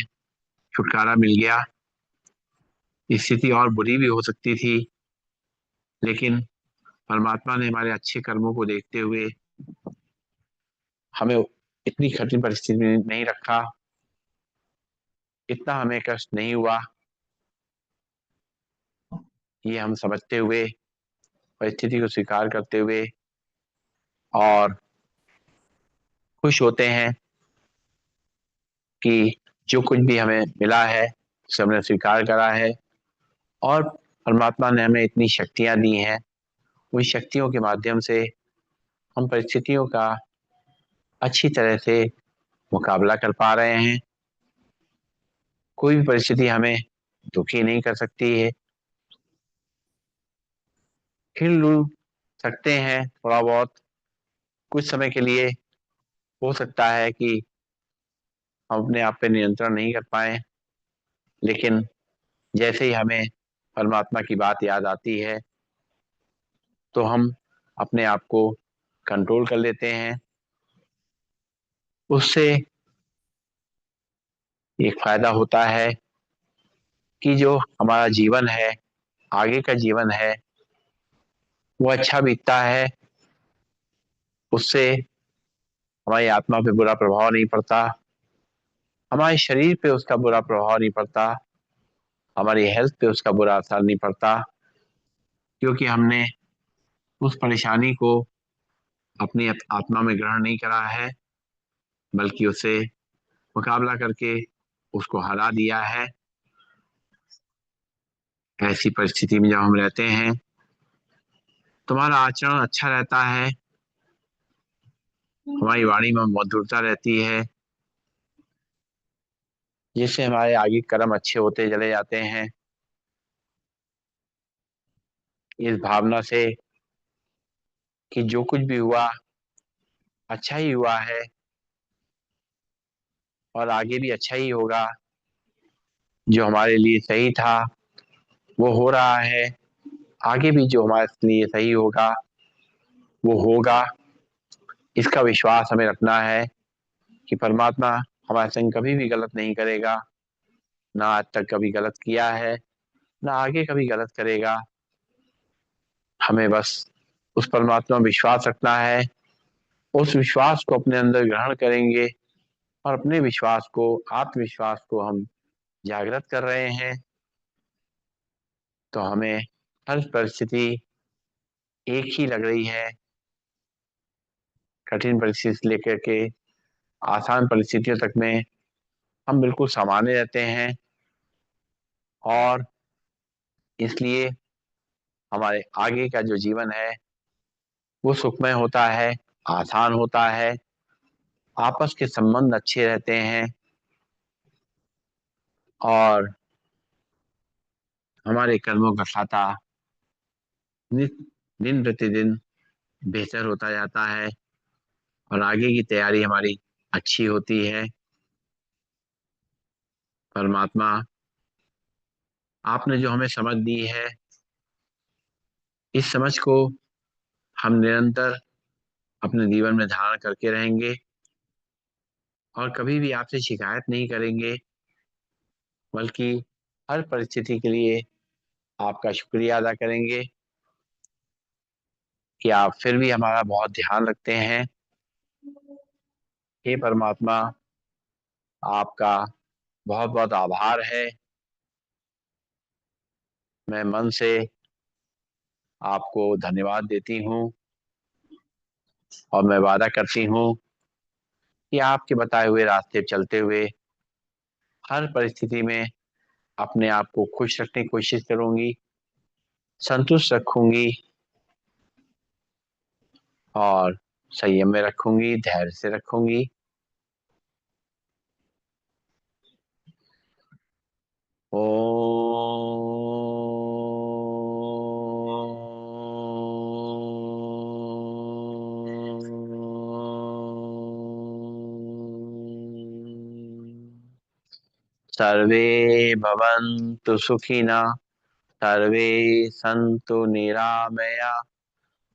छुटकारा मिल गया। स्थिति और बुरी भी हो सकती थी, लेकिन परमात्मा ने हमारे अच्छे कर्मों को देखते हुए हमें इतनी कठिन परिस्थिति में नहीं रखा, इतना हमें कष्ट नहीं हुआ। ये हम समझते हुए, परिस्थिति को स्वीकार करते हुए और खुश होते हैं कि जो कुछ भी हमें मिला है उसे हमने स्वीकार करा है। और परमात्मा ने हमें इतनी शक्तियां दी हैं, उन शक्तियों के माध्यम से हम परिस्थितियों का अच्छी तरह से मुकाबला कर पा रहे हैं। कोई भी परिस्थिति हमें दुखी नहीं कर सकती है। हिल सकते हैं थोड़ा बहुत, कुछ समय के लिए हो सकता है कि हम अपने आप पे नियंत्रण नहीं कर पाए, लेकिन जैसे ही हमें परमात्मा की बात याद आती है तो हम अपने आप को कंट्रोल कर लेते हैं। उससे एक फायदा होता है कि जो हमारा जीवन है, आगे का जीवन है, वो अच्छा बीतता है। उससे हमारी आत्मा पे बुरा प्रभाव नहीं पड़ता, हमारे शरीर पे उसका बुरा प्रभाव नहीं पड़ता, हमारी हेल्थ पे उसका बुरा असर नहीं पड़ता, क्योंकि हमने उस परेशानी को अपनी आत्मा में ग्रहण नहीं करा है, बल्कि उसे मुकाबला करके उसको हरा दिया है। ऐसी परिस्थिति में जब हम रहते हैं, तुम्हारा आचरण अच्छा रहता है, हमारी वाणी में मधुरता रहती है, जिससे हमारे आगे कर्म अच्छे होते चले जाते हैं। इस भावना से कि जो कुछ भी हुआ अच्छा ही हुआ है और आगे भी अच्छा ही होगा, जो हमारे लिए सही था वो हो रहा है, आगे भी जो हमारे लिए सही होगा वो होगा। इसका विश्वास हमें रखना है कि परमात्मा हमारे संग कभी भी गलत नहीं करेगा, ना आज तक कभी गलत किया है, ना आगे कभी गलत करेगा। हमें बस उस परमात्मा में विश्वास रखना है। उस विश्वास को अपने अंदर ग्रहण करेंगे और अपने विश्वास को, आत्मविश्वास को हम जागृत कर रहे हैं, तो हमें हर परिस्थिति एक ही लग रही है। कठिन परिस्थिति से लेकर के आसान परिस्थितियों तक में हम बिल्कुल सामान्य रहते हैं। और इसलिए हमारे आगे का जो जीवन है वो सुखमय होता है, आसान होता है, आपस के संबंध अच्छे रहते हैं और हमारे कर्मों का खाता दिन प्रतिदिन बेहतर होता जाता है और आगे की तैयारी हमारी अच्छी होती है। परमात्मा आपने जो हमें समझ दी है, इस समझ को हम निरंतर अपने जीवन में धारण करके रहेंगे और कभी भी आपसे शिकायत नहीं करेंगे, बल्कि हर परिस्थिति के लिए आपका शुक्रिया अदा करेंगे कि आप फिर भी हमारा बहुत ध्यान रखते हैं। हे परमात्मा, आपका बहुत बहुत आभार है। मैं मन से आपको धन्यवाद देती हूँ और मैं वादा करती हूँ कि आपके बताए हुए रास्ते चलते हुए हर परिस्थिति में अपने आप को खुश रखने की कोशिश करूंगी, संतुष्ट रखूंगी और संयम में रखूंगी, धैर्य से रखूंगी। सर्वे भवन्तु सुखिनः, सर्वे सन्तु निरामया,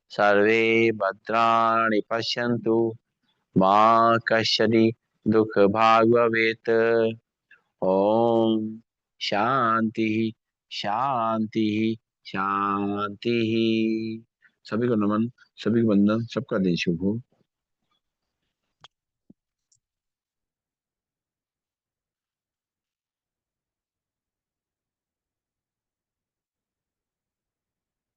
सर्वे भद्राणि पश्यन्तु, मा कश्चित् दुःखभाग् भवेत्। ओम शांति शांति शांति। सभी को नमन, सभी को वंदन, सबका दिन शुभ हो।